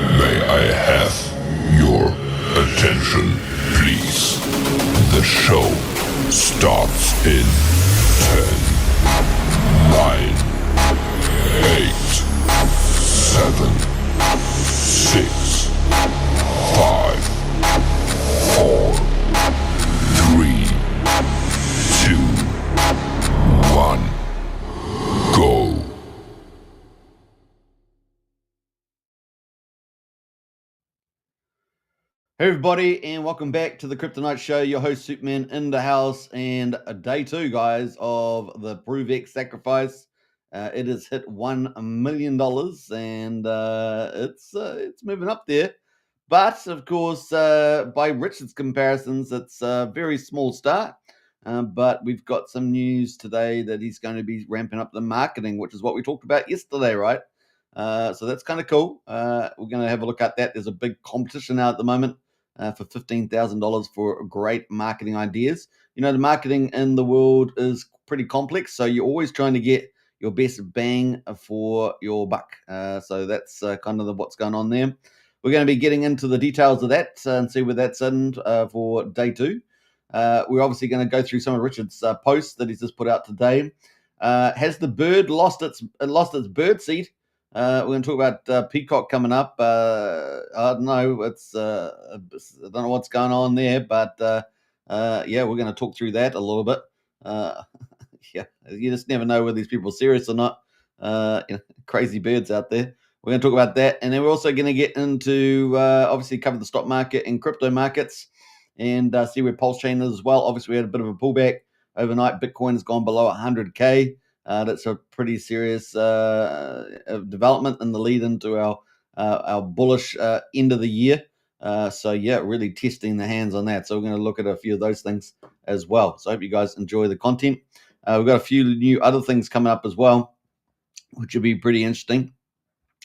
May I have your attention, please? The show starts in 10, 9, 8, 7, 6, 5, 4, 3, 2, 1, go. Hey everybody, and welcome back to the Kryptonite Show. Your host Superman in the house, and day 2, guys, of the ProveX sacrifice. It has hit $1 million, and it's moving up there. But of course, by Richard's comparisons, it's a very small start. But we've got some news today that he's going to be ramping up the marketing, which is what we talked about yesterday, right? So that's kind of cool. We're going to have a look at that. There's a big competition now at the moment for $15,000 for great marketing ideas. You know, the marketing in the world is pretty complex, so you're always trying to get your best bang for your buck. So that's kind of what's going on there. We're going to be getting into the details of that and see where that's in for day 2. We're obviously going to go through some of Richard's posts that he's just put out today. Has the bird lost its bird seed? We're going to talk about Peacock coming up. I don't know. I don't know what's going on there, but yeah, we're going to talk through that a little bit. Yeah, you just never know whether these people are serious or not. Crazy birds out there. We're going to talk about that, and then we're also going to get into obviously cover the stock market and crypto markets, and see where Pulse Chain is as well. Obviously, we had a bit of a pullback overnight. Bitcoin has gone below 100K. That's a pretty serious development in the lead into our bullish end of the year. So yeah, really testing the hands on that. So we're going to look at a few of those things as well. So I hope you guys enjoy the content. We've got a few new other things coming up as well, which will be pretty interesting.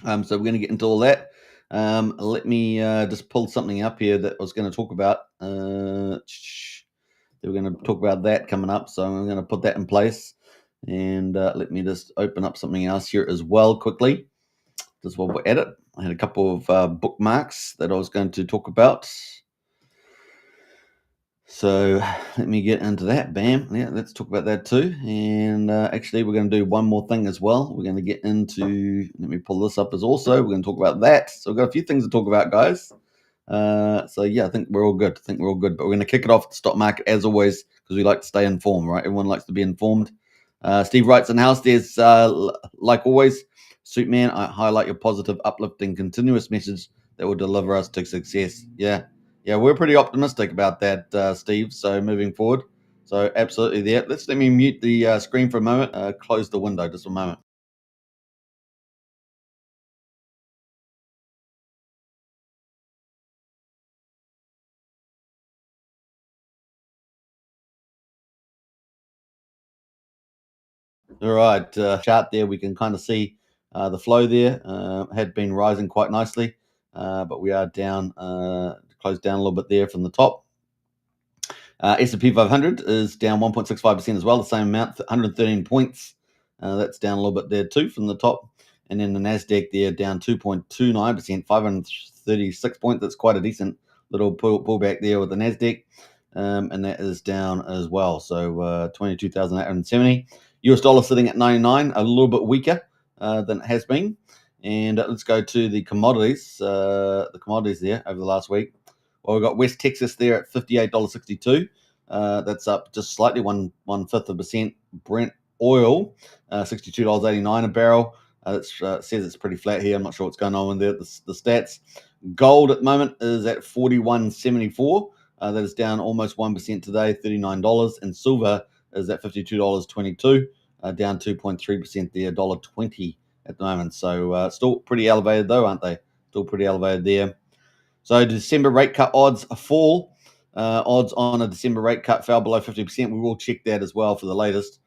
So we're going to get into all that. Let me just pull something up here that I was going to talk about. We're going to talk about that coming up. So I'm going to put that in place. And let me just open up something else here as well quickly. Just while we're at it, I had a couple of bookmarks that I was going to talk about. So let me get into that. Bam. Yeah, let's talk about that too. And actually, we're going to do one more thing as well. We're going to get into, let me pull this up as also. We're going to talk about that. So we've got a few things to talk about, guys. So yeah, I think we're all good. But we're going to kick it off at the stock market as always, because we like to stay informed, right? Everyone likes to be informed. Steve writes in house, there's like always, Superman, I highlight your positive, uplifting, continuous message that will deliver us to success. Yeah, we're pretty optimistic about that, Steve. So moving forward, so absolutely there. Let me mute the screen for a moment. Close the window just a moment. All right, chart there, we can kind of see the flow there had been rising quite nicely, but we are down, closed down a little bit there from the top. S&P 500 is down 1.65% as well, the same amount, 113 points. That's down a little bit there too from the top. And then the NASDAQ there down 2.29%, 536 points. That's quite a decent little pullback there with the NASDAQ. And that is down as well. So 22,870. US dollar sitting at 99, a little bit weaker than it has been. And let's go to the commodities. The commodities there over the last week. Well, we've got West Texas there at $58.62. That's up just slightly, 1/5%. Brent oil, $62.89 a barrel. It says it's pretty flat here. I'm not sure what's going on with the stats. Gold at the moment is at $41.74. That is down almost 1% today, $39. And silver is at $52.22, down 2.3% there, $1.20 at the moment. So still pretty elevated though, aren't they? Still pretty elevated there. So December rate cut odds fall. Odds on a December rate cut fell below 50%. We will check that as well for the latest.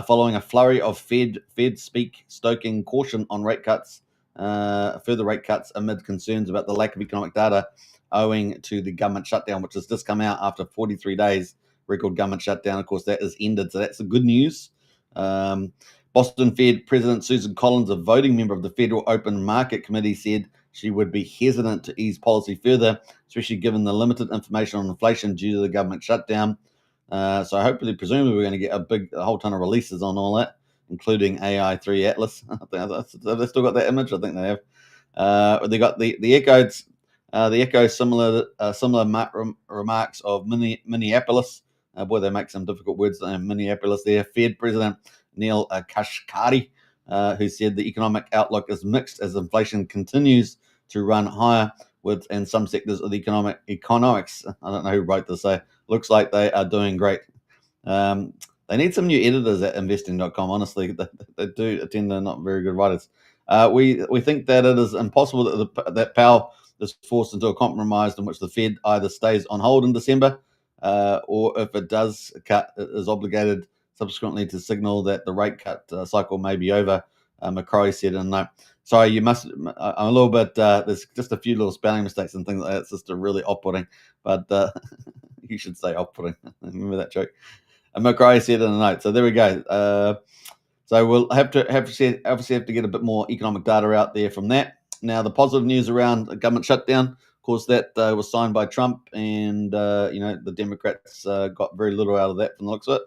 Following a flurry of Fed speak stoking caution on rate cuts, further rate cuts amid concerns about the lack of economic data owing to the government shutdown, which has just come out after 43 days, record government shutdown. Of course, that has ended, so that's the good news. Boston Fed President Susan Collins, a voting member of the Federal Open Market Committee, said she would be hesitant to ease policy further, especially given the limited information on inflation due to the government shutdown. So hopefully, presumably, we're going to get a whole ton of releases on all that, including AI3 Atlas. Have they still got that image? I think they have. They got the echo similar remarks of Minneapolis. Boy, they make some difficult words. Minneapolis there. Fed President Neil Kashkari, who said the economic outlook is mixed as inflation continues to run higher in some sectors of the economics. I don't know who wrote this. Looks like they are doing great. They need some new editors at investing.com. Honestly, they do tend to not very good writers. We think that it is impossible that Powell is forced into a compromise in which the Fed either stays on hold in December or if it does cut, it is obligated subsequently to signal that the rate cut cycle may be over. McCrory said in a note. Sorry, I'm a little bit, there's just a few little spelling mistakes and things like that. It's just really off-putting, but you should say off-putting. Remember that joke? And McCrory said in a note. So there we go. So we'll have to get a bit more economic data out there from that. Now, the positive news around the government shutdown, of course, that was signed by Trump, and the Democrats got very little out of that from the looks of it.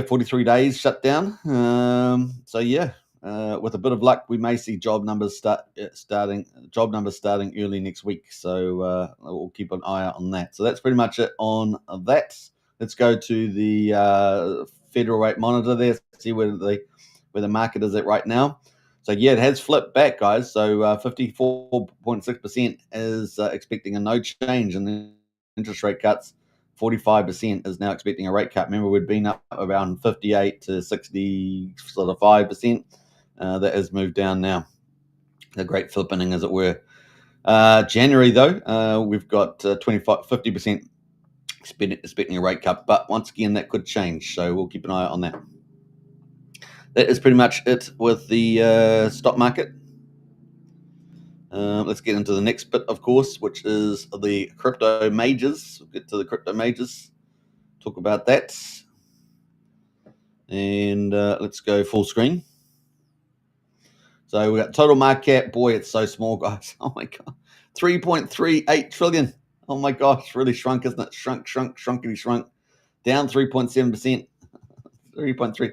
43 days shut down. With a bit of luck, we may see job numbers starting early next week. So we'll keep an eye out on that. So that's pretty much it on that. Let's go to the Federal Rate Monitor there, see where the market is at right now. So it has flipped back, guys. So 54.6% is expecting a no change in the interest rate cuts. 45% is now expecting a rate cut. Remember, we'd been up around 58 to 60, sort of 5%. That has moved down now. A great flippening, as it were. January, though, we've got 50% expecting a rate cut. But once again, that could change. So we'll keep an eye on that. That is pretty much it with the stock market. Let's get into the next bit, of course, which is the crypto majors. We'll get to the crypto majors, talk about that. And let's go full screen. So we got total market cap. Boy, it's so small, guys. Oh my God. 3.38 trillion. Oh my gosh, really shrunk, isn't it? Shrunkity shrunk. Down 3.7%. 3.3.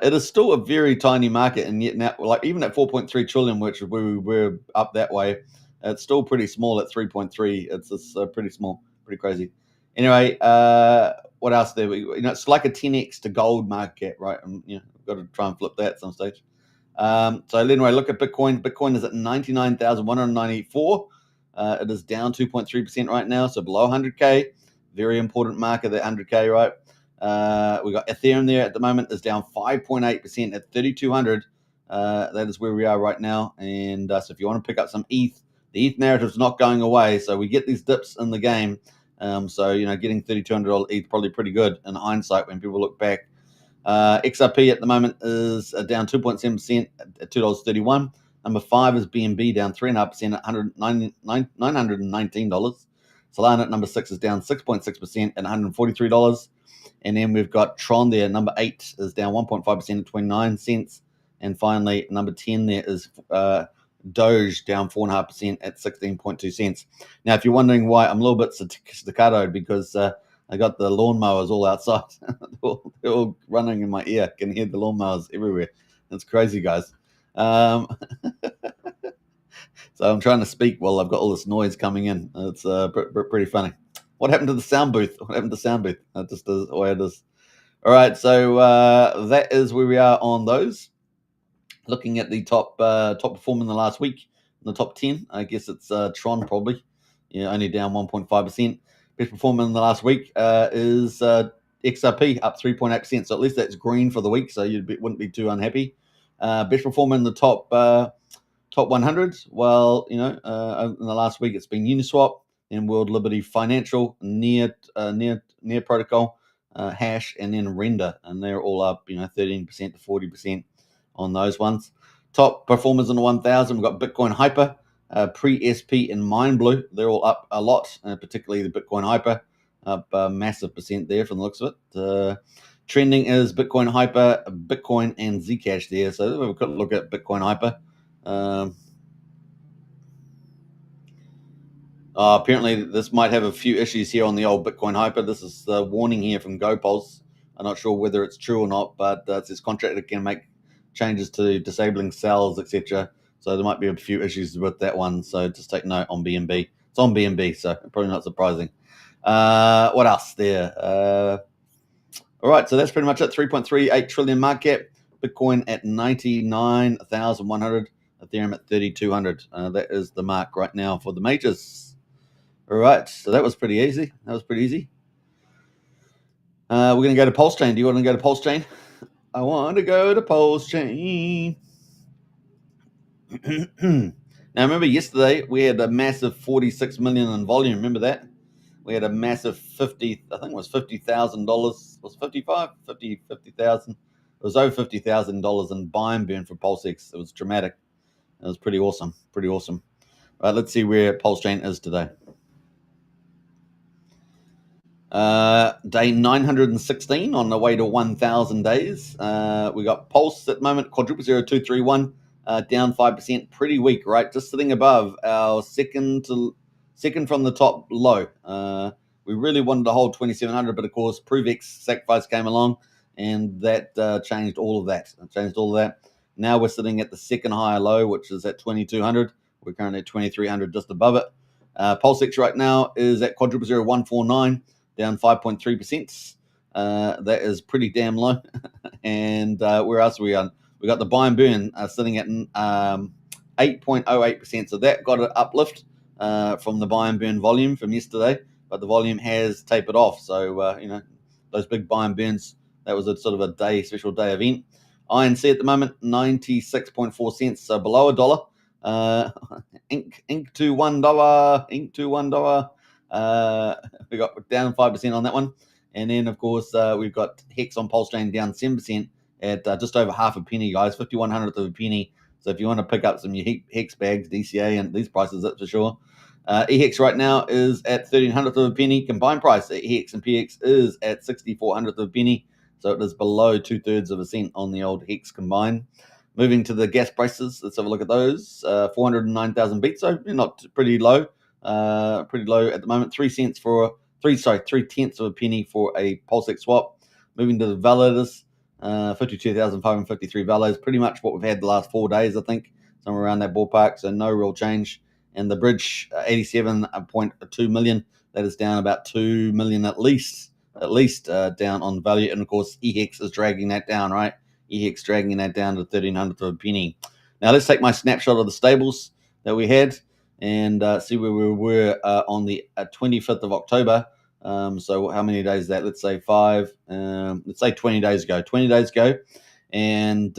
It is still a very tiny market, and yet now, like even at 4.3 trillion, which we're up that way, it's still pretty small at 3.3. It's pretty small, pretty crazy. Anyway, what else there? It's like a 10x to gold market cap, right? And we've got to try and flip that at some stage. So anyway, look at Bitcoin. Bitcoin is at 99,194. It is down 2.3% right now, so below 100K. Very important marker, that 100K, right? We got Ethereum there at the moment is down 5.8% at 3,200. That is where we are right now. And so if you want to pick up some ETH, the ETH narrative is not going away. So we get these dips in the game. Getting $3,200 ETH probably pretty good in hindsight when people look back. XRP at the moment is down 2.7% at $2.31. Number 5 is BNB, down 3.5% at $919. Solana at number 6 is down 6.6% at $143. And then we've got Tron there. Number 8 is down 1.5% at 29 cents. And finally, number 10 there is Doge, down 4.5% at 16.2 cents. Now, if you're wondering why I'm a little bit staccatoed, because I got the lawnmowers all outside. They're all running in my ear. I can hear the lawnmowers everywhere. It's crazy, guys. So I'm trying to speak while I've got all this noise coming in. It's pretty funny. What happened to the sound booth? That just is the way it is. All right, so that is where we are on those. Looking at the top performer in the last week, in the top 10, I guess it's Tron probably. Only down 1.5%. Best performer in the last week is XRP, up 3.8%. So at least that's green for the week, so you wouldn't be too unhappy. Best performer in the top 100. Well, in the last week it's been Uniswap, then World Liberty Financial, Near Protocol, Hash, and then Render, and they're all up 13% to 40% on those ones. Top performers in the 1,000, we've got Bitcoin Hyper, Pre-SP, and Mindblue. They're all up a lot, particularly the Bitcoin Hyper, up a massive percent there from the looks of it. Trending is Bitcoin Hyper, Bitcoin, and Zcash there. So we've got to look at Bitcoin Hyper. Apparently, this might have a few issues here on the old Bitcoin Hyper. This is the warning here from GoPulse. I'm not sure whether it's true or not, but it says contractor can make changes to disabling cells, etc. So there might be a few issues with that one. So just take note on BNB. It's on BNB, so probably not surprising. What else there? All right, so that's pretty much it. 3.38 trillion market cap. Bitcoin at 99,100. Ethereum at 3,200. That is the mark right now for the majors. All right, so that was pretty easy. We're going to go to Pulse Chain. Do you want to go to Pulse Chain? I want to go to Pulse Chain. Now, remember yesterday we had a massive 46 million in volume. Remember that? We had a massive 50, I think it was $50,000. Was 55? 50,000. It was over $50,000 in buy and burn for PulseX. It was dramatic. It was pretty awesome. All right, let's see where Pulse Chain is today. Day 916 on the way to 1,000 days. We got Pulse at the moment, quadruple 0231, down 5%, pretty weak, right? Just sitting above our second from the top low. We really wanted to hold 2,700, but of course, ProveX sacrifice came along, and that changed all of that. Now we're sitting at the second higher low, which is at 2,200. We're currently at 2,300, just above it. PulseX right now is at quadruple 0149. Down 5.3%. That is pretty damn low. And where else are we on? We got the buy and burn sitting at 8.08%. So that got an uplift from the buy and burn volume from yesterday, but the volume has tapered off. So those big buy and burns, that was a sort of a special day event. INC at the moment 96.4 cents, so below $1. Ink to $1. We got down 5% on that one. And then, of course, we've got Hex on Pulse Chain down 7% at just over half a penny, guys, 51/100th of a penny. So if you want to pick up some Hex bags, DCA, and these prices, that's for sure. EHEX right now is at 1,300th of a penny. Combined price at EHEX and PX is at 64/100th of a penny. So it is below 2/3 of a cent on the old Hex combined. Moving to the gas prices, let's have a look at those. 409,000 beats, so not pretty low. Pretty low at the moment. 3 tenths of a penny for a PulseX swap. Moving to the validators, 52,553 validators. Pretty much what we've had the last 4 days, I think, somewhere around that ballpark. So no real change. And the bridge, 87.2 million. That is down about 2 million at least down on value. And of course, EHEX is dragging that down, right? EHEX dragging that down to 1,300th of a penny. Now let's take my snapshot of the stables that we had and see where we were on the 25th of October. So how many days is that? Let's say 5. Let's say 20 days ago. 20 days ago. And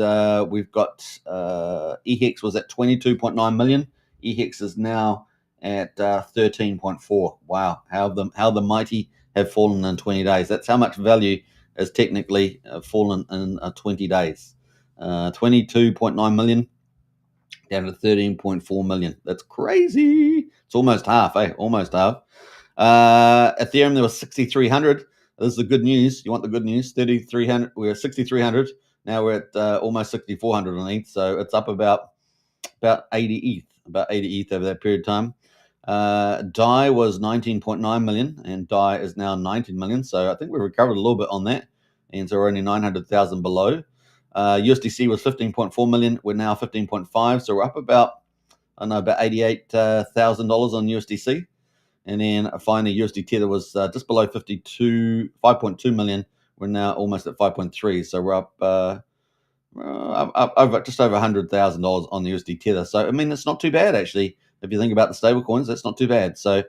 we've got EHEX was at 22.9 million. EHEX is now at 13.4. Wow. How the mighty have fallen in 20 days. That's how much value has technically fallen in 20 days. 22.9 million down to 13.4 million. That's crazy. It's almost half, Almost half. Ethereum, there was 6,300. This is the good news. You want the good news? 3,300. We're at 6,300. Now we're at almost 6,400 on ETH. So it's up about 80 ETH. About 80 ETH over that period of time. DAI was 19.9 million, and DAI is now 19 million. So I think we recovered a little bit on that, and so we're only 900,000 below. USDC was 15.4 million. We're now 15.5, so we're up about $88,000 on USDC. And then finally, USD Tether was just below 5.2 million. We're now almost at 5.3, so we're up over just over $100,000 on the USD Tether. So I mean, it's not too bad actually. If you think about the stable coins, that's not too bad. So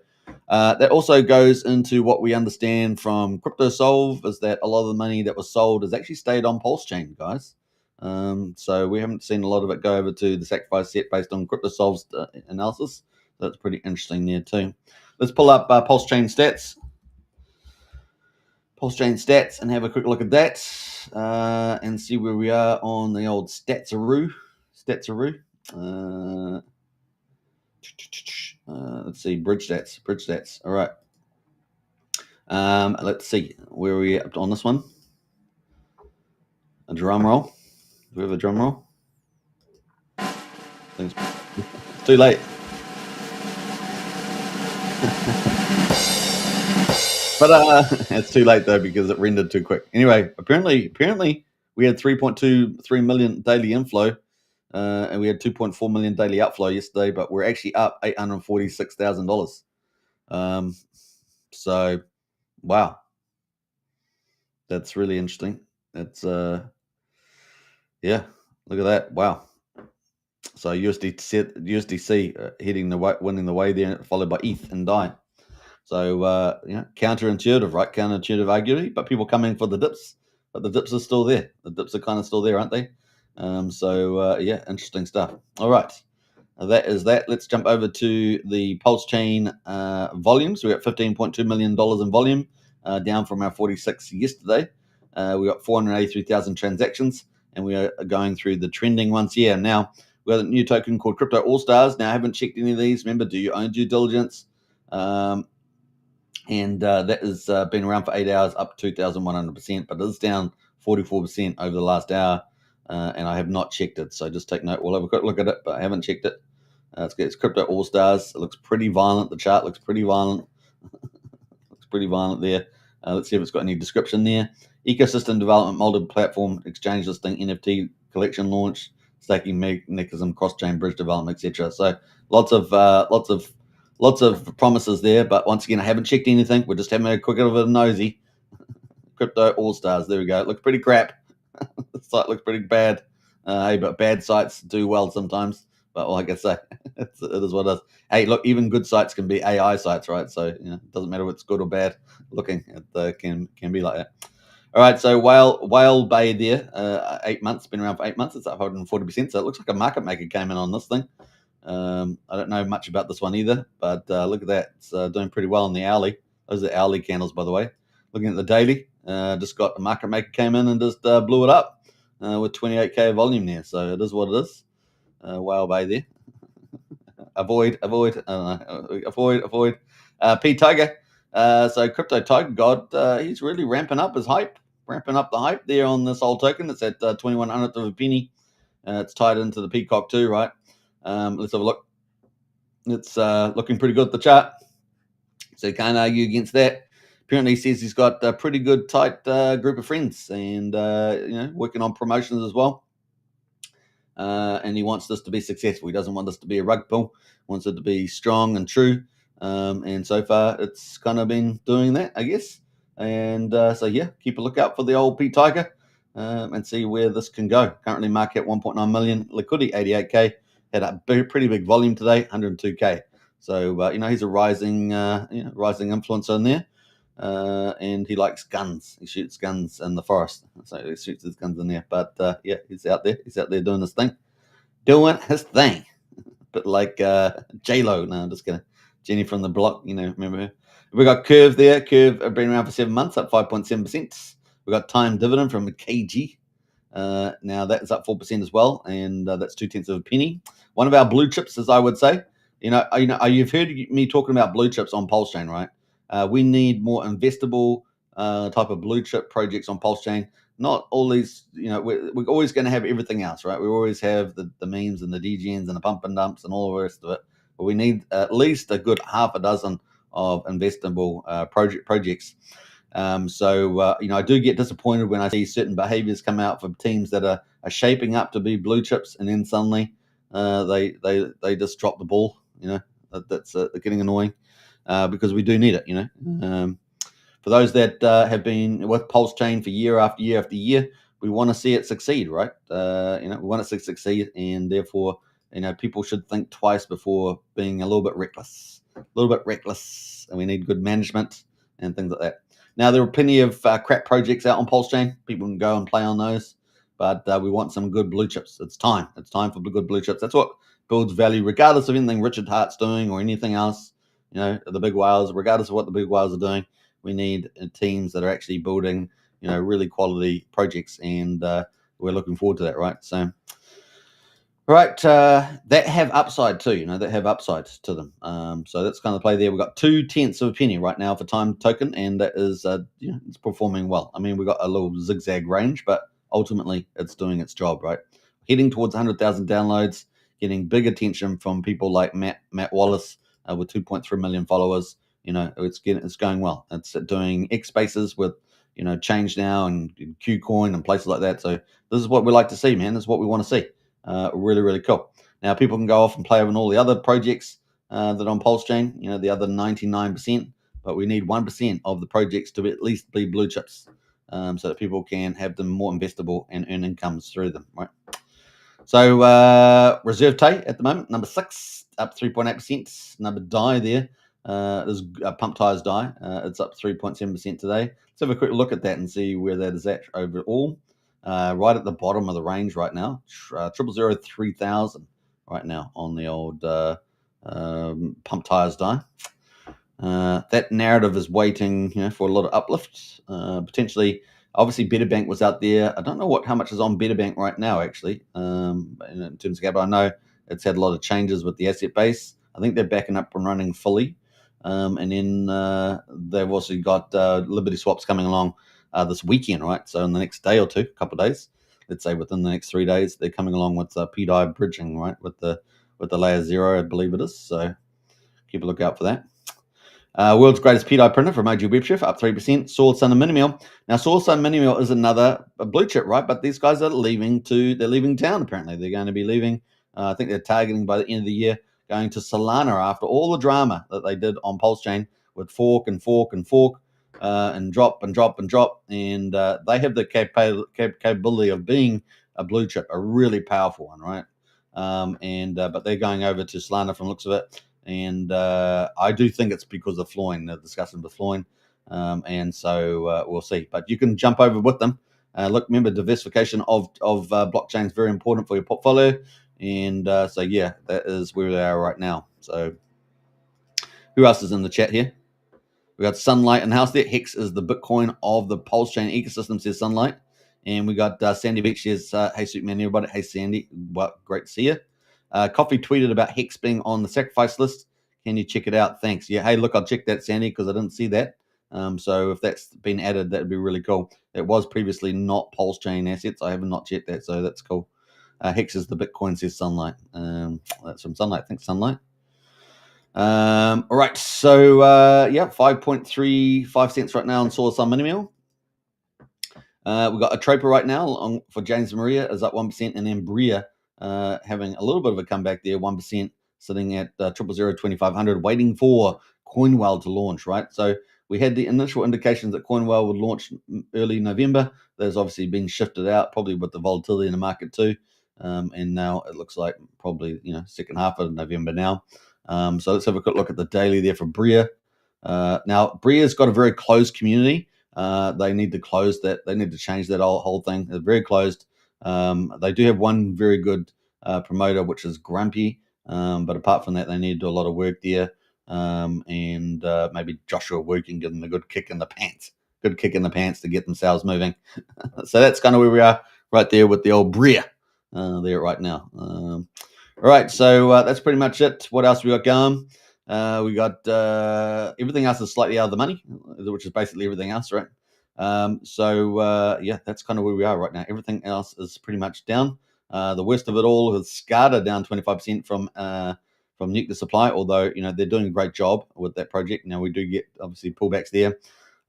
that also goes into what we understand from CryptoSolve is that a lot of the money that was sold has actually stayed on Pulse Chain, guys. So we haven't seen a lot of it go over to the sacrifice set based on CryptoSolve's analysis. That's pretty interesting there too. Let's pull up Pulse Chain stats. Pulse Chain stats and have a quick look at that and see where we are on the old Statsaroo. Let's see, bridge stats. All right. Let's see where are we up on this one. A drum roll. Do we have a drum roll? It's too late. But it's too late though because it rendered too quick. Anyway, apparently we had 3.23 million daily inflow, and we had 2.4 million daily outflow yesterday. But we're actually up $846,000. So, wow, that's really interesting. That's yeah, look at that. Wow. So USDC hitting the way, winning the way there, followed by ETH and DAI. So counterintuitive, right? Counterintuitive, arguably, but people come in for the dips, but the dips are still there. The dips are kind of still there, aren't they? Interesting stuff. All right, that is that. Let's jump over to the Pulse Chain volumes. We're at $15.2 million in volume, down from our 46 yesterday. We got 483,000 transactions, and we are going through the trending ones here. Now, we have a new token called Crypto All Stars. Now, I haven't checked any of these. Remember, do your own due diligence. That has been around for 8 hours, up 2,100%, but it is down 44% over the last hour, and I have not checked it, so just take note. We'll have a quick look at it, but I haven't checked it. It's Crypto All Stars. It looks pretty violent. The chart looks pretty violent. Looks pretty violent there. Let's see if it's got any description there. Ecosystem development, multi-platform exchange listing, NFT collection launch, staking mechanism, cross-chain bridge development, etc. So lots of promises there, but once again, I haven't checked anything. We're just having a quick bit of a nosy. Crypto All Stars. There we go. It looks pretty crap. The site looks pretty bad. But bad sites do well sometimes. But like I say, it is what it is. Hey, look, even good sites can be AI sites, right? So it doesn't matter if it's good or bad looking. It can be like that. All right, so Whale Bay there, 8 months, been around for 8 months. It's up 140%. So it looks like a market maker came in on this thing. I don't know much about this one either, but look at that. It's doing pretty well in the hourly. Those are the hourly candles, by the way. Looking at the daily, just got the market maker came in and just blew it up with 28K volume there. So it is what it is. Whale Bay there. avoid. P Tiger. So Crypto Tiger God, he's really ramping up his hype, ramping up the hype there on this old token. It's at 2100th of a penny. It's tied into the Peacock too, right? Let's have a look. It's looking pretty good, the chart. So you can't argue against that. Apparently, he says he's got a pretty good, tight group of friends and, working on promotions as well. And he wants this to be successful. He doesn't want this to be a rug pull. He wants it to be strong and true. And so far, it's kind of been doing that, I guess. And keep a lookout for the old Pete Tiger and see where this can go. Currently, market 1.9 million, liquidity 88K. Had a pretty big volume today, 102K. So he's a rising influencer in there, and he likes guns. He shoots guns in the forest, so he shoots his guns in there. But he's out there. He's out there doing his thing, But like J-Lo, no, I'm just kidding. Jenny from the block, remember her? We got Curve there. Curve been around for 7 months, up 5.7%. We got Time Dividend from KG. Now that is up 4% as well, and that's 0.2 of a penny. One of our blue chips, as I would say. You've heard me talking about blue chips on Pulse Chain, right? We need more investable type of blue chip projects on Pulse Chain. Not all these, we're always going to have everything else, right? We always have the memes and the DGNs and the pump and dumps and all the rest of it. But we need at least a good half a dozen of investable projects. I do get disappointed when I see certain behaviors come out from teams that are shaping up to be blue chips, and then suddenly they just drop the ball. That's getting annoying because we do need it. For those that have been with Pulse Chain for year after year after year, we want to see it succeed, right? We want it to succeed, and therefore, people should think twice before being a little bit reckless, and we need good management and things like that. Now, there are plenty of crap projects out on Pulse Chain. People can go and play on those, but we want some good blue chips. It's time. It's time for good blue chips. That's what builds value, regardless of anything Richard Hart's doing or anything else. The big whales, regardless of what the big whales are doing, we need teams that are actually building, really quality projects, and we're looking forward to that, right? So, right, that have upside too, that have upside to them. So that's kind of the play there. We've got 0.2 of a penny right now for Time token, and that is, it's performing well. I mean, we've got a little zigzag range, but ultimately it's doing its job, right? Heading towards 100,000 downloads, getting big attention from people like Matt Wallace with 2.3 million followers. It's going well. It's doing X Spaces with Change Now and Qcoin and places like that. So this is what we like to see, man. This is what we want to see. Really, really cool. Now people can go off and play on all the other projects that are on Pulse Chain. The other 99%, but we need 1% of the projects to at least be blue chips, so that people can have them more investable and earn incomes through them, right? So Reserve Tay at the moment, number 6, up 3.8%. Number Die there is Pump Tires Die. It's up 3.7% today. Let's have a quick look at that and see where that is at overall. Right at the bottom of the range right now, 0003000 right now on the old Pump Tires Die. That narrative is waiting, for a lot of uplift. Potentially, obviously, Better Bank was out there. I don't know how much is on Better Bank right now, actually, in terms of capital. I know it's had a lot of changes with the asset base. I think they're backing up and running fully. And then they've also got Liberty Swaps coming along this weekend, right? So in the next day or two, couple of days, let's say within the next 3 days, they're coming along with PDI bridging, right, with the layer 0, I believe it is. So keep a look out for that. World's greatest PDI printer from OG Webshift, up 3%. Sword, Sun, and Mini-Mill. Now, Sword, Sun, Mini-Mill is another blue chip, right? But these guys are leaving town, apparently. They're going to be leaving. I think they're targeting by the end of the year, going to Solana after all the drama that they did on Pulse Chain with fork and fork and fork and drop and drop and drop. And they have the capability of being a blue chip, a really powerful one, right? But they're going over to Solana from the looks of it. And I do think it's because of Floyn, the discussion with Floyn. And so we'll see. But you can jump over with them. Look, remember, diversification of blockchain is very important for your portfolio. And so, yeah, that is where they are right now. So who else is in the chat here? We got Sunlight in the house there. Hex is the Bitcoin of the Pulse Chain ecosystem, says Sunlight. And we got Sandy Beach says, hey, Superman, everybody. Hey, Sandy. Well, great to see you. Coffee tweeted about Hex being on the sacrifice list. Can you check it out? Thanks. Yeah. Hey, look, I'll check that, Sandy, because I didn't see that. So if that's been added, that'd be really cool. It was previously not Pulse Chain assets. I have not checked that, so that's cool. Hex is the Bitcoin, says Sunlight. That's from Sunlight. Thanks, Sunlight. All right. So 5.35 cents right now on Solar Sun Mini-Mill. We've got a Troper right now for James Maria is up 1%, and then Bria having a little bit of a comeback there, 1%, sitting at 0002500, waiting for Coinwell to launch, right? So we had the initial indications that Coinwell would launch early November. There's obviously been shifted out, probably with the volatility in the market too. And now it looks like probably, second half of November now. So let's have a quick look at the daily there for Bria. Now, Bria's got a very closed community. They need to close that. They need to change that whole thing. They're very closed. They do have one very good promoter, which is Grumpy. But apart from that, they need to do a lot of work there. And maybe Joshua Wu can give them a good kick in the pants. Good kick in the pants to get themselves moving. So that's kind of where we are right there with the old Bria there right now. All right, so that's pretty much it. What else we got going? We got everything else is slightly out of the money, which is basically everything else, right? That's kind of where we are right now. Everything else is pretty much down. The worst of it all is SCADA down 25% from Nuclear Supply, although they're doing a great job with that project. Now we do get obviously pullbacks there.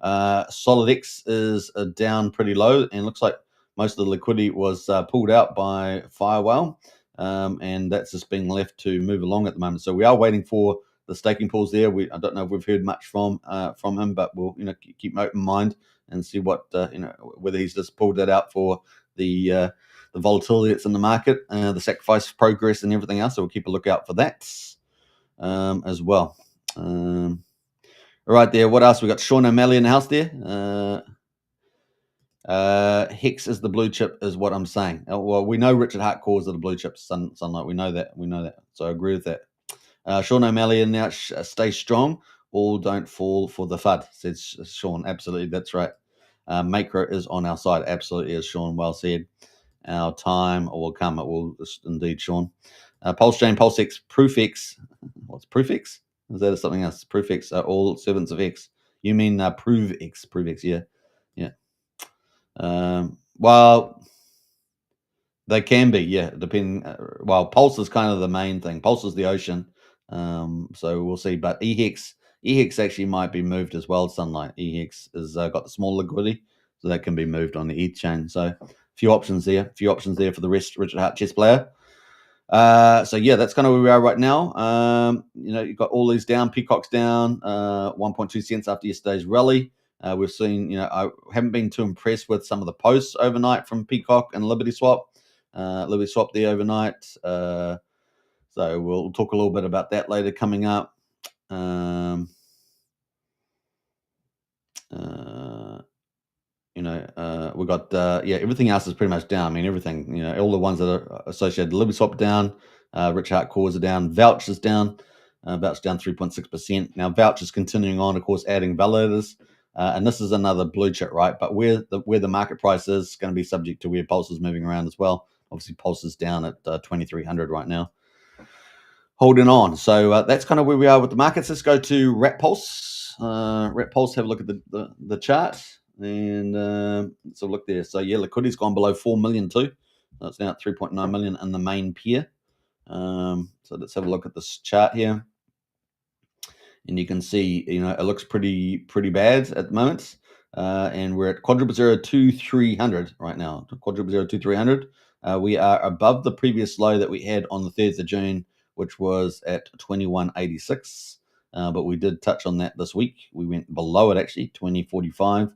SolidX is down pretty low, and looks like most of the liquidity was pulled out by Firewall, and that's just being left to move along at the moment. So we are waiting for the staking pools there. I don't know if we've heard much from him, but we'll keep an open mind and see what whether he's just pulled that out for the volatility that's in the market, the sacrifice progress and everything else. So we'll keep a lookout for that as well. All right, there. What else? We got Sean O'Malley in the house there. Hex is the blue chip, is what I'm saying. Well, we know Richard Hart calls it a blue chip, Sunlight. We know that. So I agree with that. Sean O'Malley in now. Stay strong. All don't fall for the FUD, says Sean. Absolutely, that's right. Macro is on our side. Absolutely, as Sean well said. Our time will come. It will indeed, Sean. Pulse Chain, PulseX, ProveX. What's ProveX? Is that something else? ProveX are all servants of X. You mean ProveX? ProveX, yeah. Well, they can be, yeah, depending. Well, Pulse is kind of the main thing. Pulse is the ocean, so we'll see. But EHEX actually might be moved as well. Sunlight EHEX has got the small liquidity, so that can be moved on the ETH chain. So a few options there. For the Richard Hart chess player. So yeah, that's kind of where we are right now. You've got all these down. Peacock's down 1.2 cents after yesterday's rally. We've seen, I haven't been too impressed with some of the posts overnight from Peacock and Liberty Swap. Liberty Swap there overnight. So we'll talk a little bit about that later coming up. We got everything else is pretty much down. I mean, everything, all the ones that are associated. Liberty Swap down, Rich Hart cores are down, Vouch is down. Vouch down 3.6%. Now Vouch is continuing on, of course, adding validators. And this is another blue chip, right? But where the market price is going to be subject to where Pulse is moving around as well. Obviously, Pulse is down at 2,300 right now, holding on. So that's kind of where we are with the markets. Let's go to Rat Pulse. Rat Pulse, have a look at the chart, and let's have a look there. So yeah, liquidity's gone below 4 million too. So it's now at 3.9 million in the main pair. So let's have a look at this chart here. And you can see, it looks pretty bad at the moment. And we're at quadruple 02300 right now. Quadruple 02300. We are above the previous low that we had on the 3rd of June, which was at 2186. But we did touch on that this week. We went below it actually, 2045.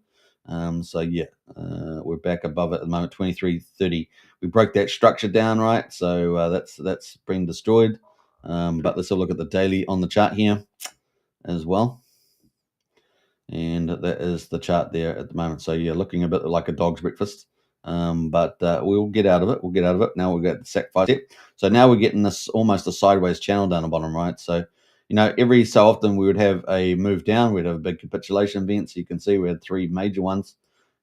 So yeah, we're back above it at the moment, 2330. We broke that structure down, right? So that's been destroyed. But let's have a look at the daily on the chart here as well, and that is the chart there at the moment. So yeah, looking a bit like a dog's breakfast, but we'll get out of it. Now we'll get the sacrifice step. So now we're getting this almost a sideways channel down the bottom, right? So every so often we would have a move down, we'd have a big capitulation event. So you can see we had 3 major ones,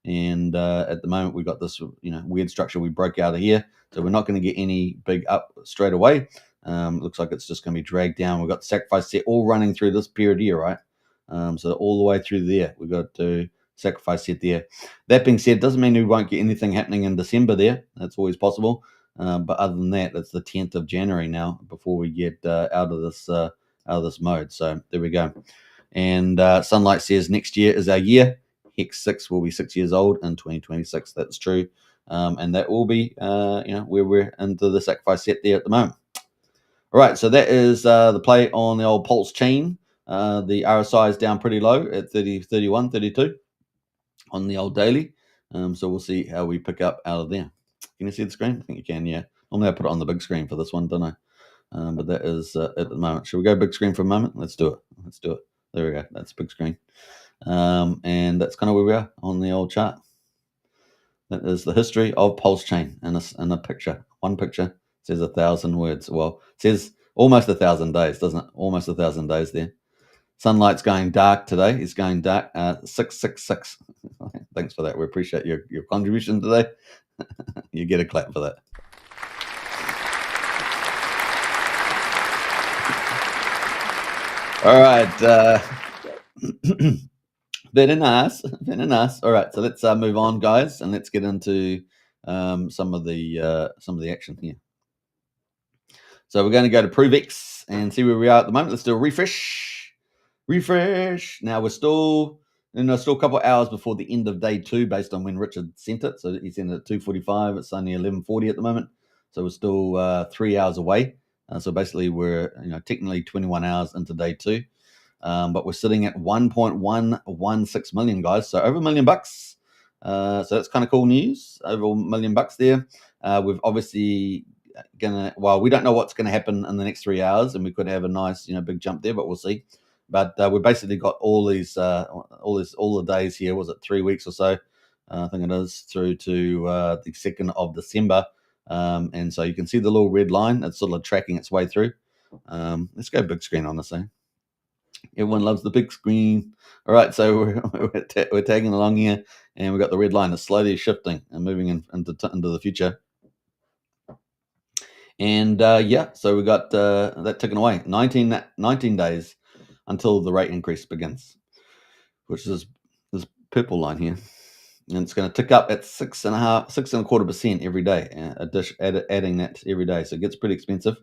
and at the moment we've got this weird structure. We broke out of here, so we're not going to get any big up straight away. Looks like it's just going to be dragged down. We've got the sacrifice set all running through this period here, right? So all the way through there, we've got to sacrifice set there. That being said, doesn't mean we won't get anything happening in December there. That's always possible. But other than that, it's the 10th of January now before we get out of this mode. So there we go. And Sunlight says next year is our year. Hex 6 will be 6 years old in 2026. That's true. And that will be, where we're into the sacrifice set there at the moment. All right, so that is the play on the old Pulse chain. The RSI is down pretty low at 30, 31, 32 on the old daily. So we'll see how we pick up out of there. Can you see the screen? I think you can, yeah. Normally I put it on the big screen for this one, don't I? But that is at the moment. Should we go big screen for a moment? Let's do it. There we go. That's big screen. And that's kind of where we are on the old chart. That is the history of Pulse chain in a picture. One picture says 1,000 words. Well, it says almost 1,000 days, doesn't it? Almost 1,000 days there. Sunlight's going dark today. It's going dark. 666. Thanks for that. We appreciate your contribution today. You get a clap for that. All right. Very nice. All right, so let's move on, guys, and let's get into some of the action here. So we're going to go to ProveX and see where we are at the moment. Let's do a refresh. Now we're still a couple of hours before the end of day 2, based on when Richard sent it. So he sent it at 2:45. It's only 11:40 at the moment, so we're still 3 hours away. So basically, we're technically 21 hours into day 2. But we're sitting at 1.116 million, guys. So over $1 million. So that's kind of cool news. Over $1 million there. We've obviously we don't know what's going to happen in the next 3 hours, and we could have a nice, big jump there, but we'll see. But we basically got all the days here. Was it 3 weeks or so? I think it is through to the 2nd of December. And so you can see the little red line. It's sort of tracking its way through. Let's go big screen on this thing. Everyone loves the big screen. All right, so we're tagging along here, and we've got the red line that's slowly shifting and moving into the future. And so we got that taken away. 19 days until the rate increase begins, which is this purple line here. and it's going to tick up at 6.25% every day. Adding that every day, so it gets pretty expensive.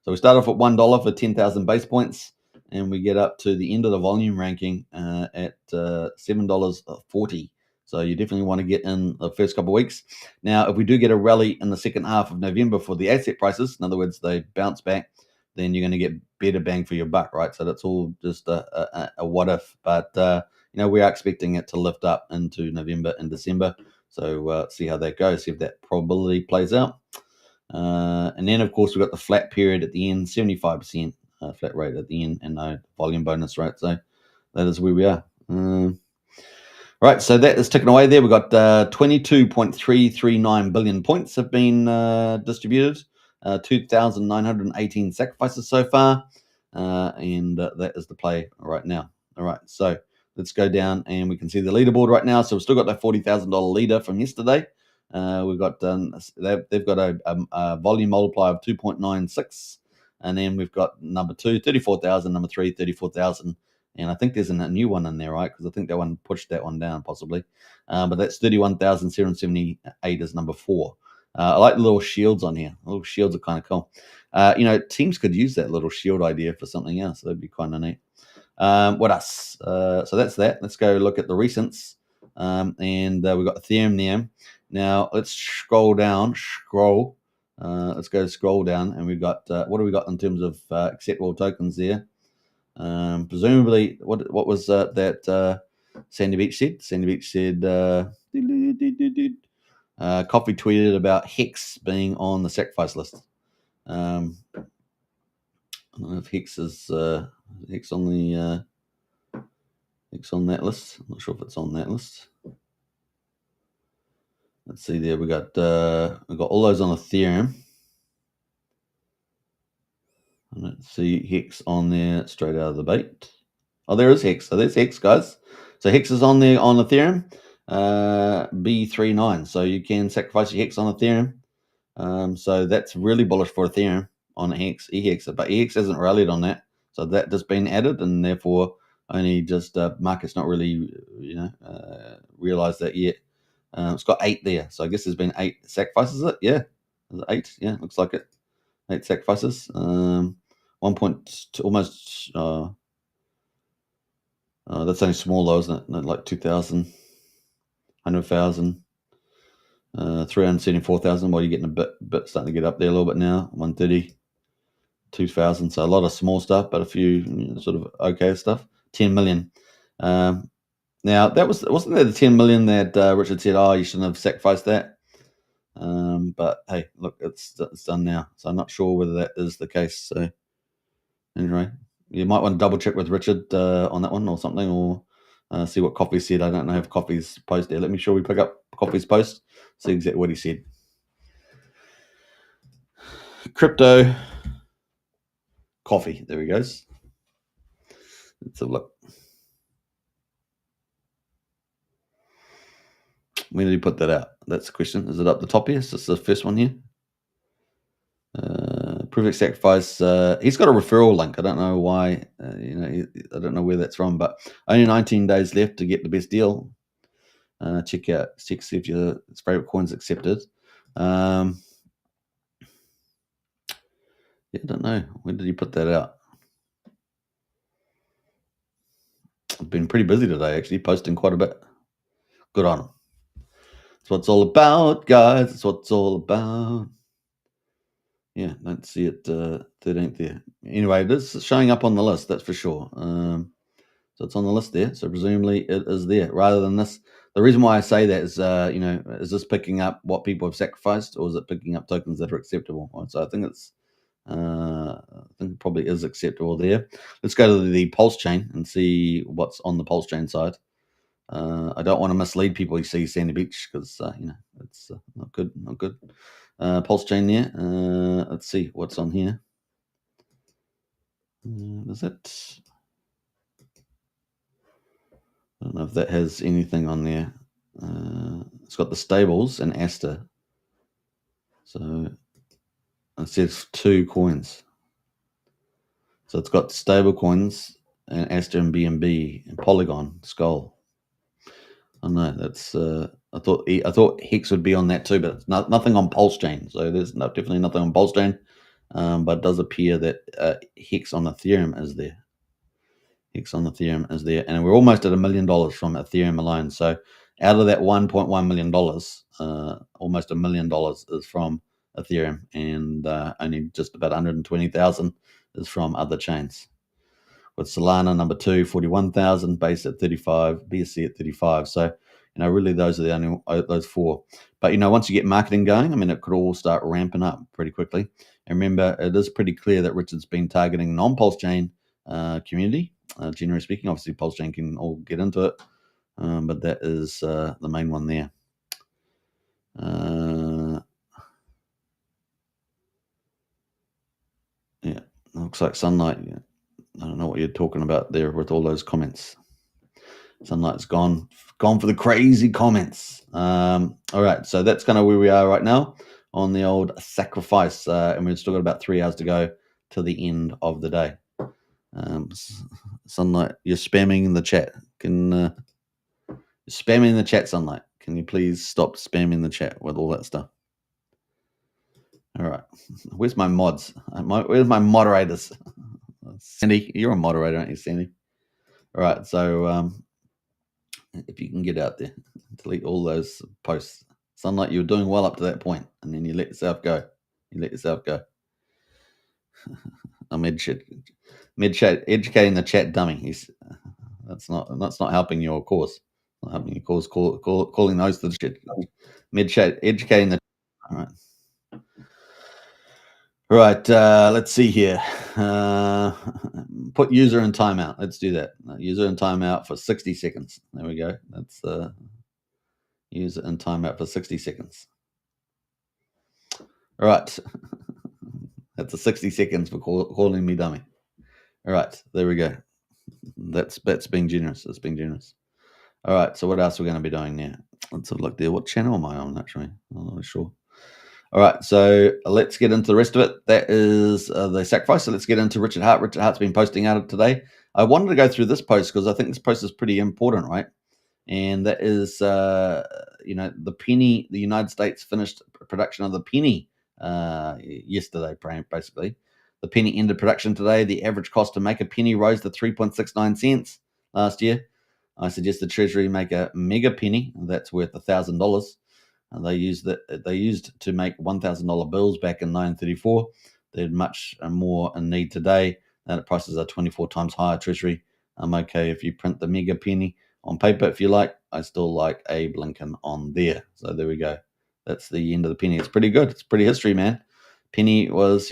So we start off at $1 for 10,000 base points, and we get up to the end of the volume ranking at $7.40. So you definitely want to get in the first couple of weeks. Now, if we do get a rally in the second half of November for the asset prices, in other words, they bounce back, then you're going to get better bang for your buck, right? So that's all just a what if, but we are expecting it to lift up into November and December. So see how that goes, see if that probability plays out. And then, of course, we've got the flat period at the end, 75% flat rate at the end, and no volume bonus, right? So that is where we are. Right, so that is ticking away there. We've got 22.339 billion points have been distributed, 2,918 sacrifices so far, and that is the play right now. All right, so let's go down and we can see the leaderboard right now. So we've still got that $40,000 leader from yesterday. We've got they've got a volume multiplier of 2.96, and then we've got number 2, 34,000, number 3, 34,000. And I think there's a new one in there, right? Because I think that one pushed that one down possibly. But that's 31,778 is number 4. I like the little shields on here. The little shields are kind of cool. Teams could use that little shield idea for something else. That'd be kind of neat. What else? So that's that. Let's go look at the recents. And we've got Ethereum there. Now let's scroll down. Let's go scroll down, and we've got what do we got in terms of acceptable tokens there? Presumably, what was that Sandy Beach said? Sandy Beach said Coffee tweeted about Hex being on the sacrifice list. I don't know if Hex is Hex on the Hex on that list. I'm not sure if it's on that list. Let's see there. We got all those on Ethereum. I don't see Hex on there straight out of the bait. Oh, there is Hex. So there's Hex, guys. So Hex is on there on Ethereum, B39. So you can sacrifice your Hex on Ethereum. So that's really bullish for Ethereum on EX, but EX hasn't rallied on that. So that just been added, and therefore only just market's not really realized that yet. It's got 8 there, so I guess there's been 8 sacrifices. Is it? Yeah, is it 8? Yeah, looks like it. 8 sacrifices. 1.2 almost. That's only small though, isn't it? Like 2,000, 100,000, 374,000. Well, you're getting a bit starting to get up there a little bit now. 130, 2,000. So a lot of small stuff, but a few sort of okay stuff. 10 million. Now that wasn't there the 10 million that Richard said, oh, you shouldn't have sacrificed that. But hey, look, it's done now. So I'm not sure whether that is the case. So anyway, you might want to double check with Richard on that one or something, or see what Coffee said. I don't know if Coffee's post there. Let me sure we pick up Coffee's post, see exactly what he said. Crypto Coffee. There he goes. Let's have a look. When did he put that out? That's the question. Is it up the top here? So it's the first one here. ProveX sacrifice. He's got a referral link. I don't know why. I don't know where that's from, but only 19 days left to get the best deal. Check see if your favorite coin's accepted. Yeah, I don't know. When did he put that out? I've been pretty busy today, actually, posting quite a bit. Good on him. That's what it's all about, guys. That's what it's all about. Yeah, don't see it 13th there. Anyway, it is showing up on the list, that's for sure. So it's on the list there. So presumably it is there. Rather than this, the reason why I say that is, is this picking up what people have sacrificed, or is it picking up tokens that are acceptable? So I think it's, it probably is acceptable there. Let's go to the Pulse chain and see what's on the Pulse chain side. I don't want to mislead people. You see Sandy Beach because it's not good. Pulse chain there. Let's see what's on here. Is it? I don't know if that has anything on there. It's got the stables and Asta. So it says 2 coins. So it's got stable coins and Asta and BNB and Polygon Skull. I know that's I thought Hex would be on that too, but it's nothing on Pulse Chain. So there's definitely nothing on Pulse Chain. But it does appear that Hex on Ethereum is there. Hex on Ethereum is there, and we're almost at $1 million from Ethereum alone. So out of that $1.1 million, almost $1 million is from Ethereum, and only just about 120,000 is from other chains. With Solana number 2, 41,000, Base at 35, BSC at 35. So really those are the only those four. But once you get marketing going, I mean, it could all start ramping up pretty quickly. And remember, it is pretty clear that Richard's been targeting non-Pulse Chain community. Generally speaking, obviously Pulse Chain can all get into it, but that is the main one there. Yeah, looks like Sunlight. Yeah. I don't know what you're talking about there with all those comments. Sunlight's gone for the crazy comments. All right, so that's kind of where we are right now on the old sacrifice, and we've still got about 3 hours to go to the end of the day. Sunlight, you're spamming in the chat. You're spamming in the chat, Sunlight. Can you please stop spamming the chat with all that stuff? All right, where's my mods? Where's my moderators? Sandy, you're a moderator, aren't you, Sandy? All right, so if you can get out there, delete all those posts. Sunlight, you were doing well up to that point, and then you let yourself go. I'm educating the chat dummy. That's not helping your cause. Not helping your cause. Calling those to the shit. Mid-chat educating the. All right. Right, let's see here. Put user in timeout. Let's do that. User in timeout for 60 seconds. There we go. That's user in timeout for 60 seconds. All right. That's a 60 seconds for calling me dummy. All right, there we go. That's being generous. That's being generous. All right, so what else are we going to be doing now? Let's have a look there. What channel am I on, actually? I'm not really sure. All right, so let's get into the rest of it. That is the sacrifice. So let's get into Richard Hart. Richard Hart's been posting out today. I wanted to go through this post because I think this post is pretty important, right? And that is, the penny. The United States finished production of the penny yesterday, basically. The penny ended production today. The average cost to make a penny rose to 3.69 cents last year. I suggest the Treasury make a mega penny that's worth $1,000. They used to make $1,000 bills back in 1934. They're much more in need today. Now the prices are 24 times higher. Treasury, I'm okay if you print the mega penny on paper if you like. I still like Abe Lincoln on there. So there we go. That's the end of the penny. It's pretty good. It's pretty history, man. Penny was,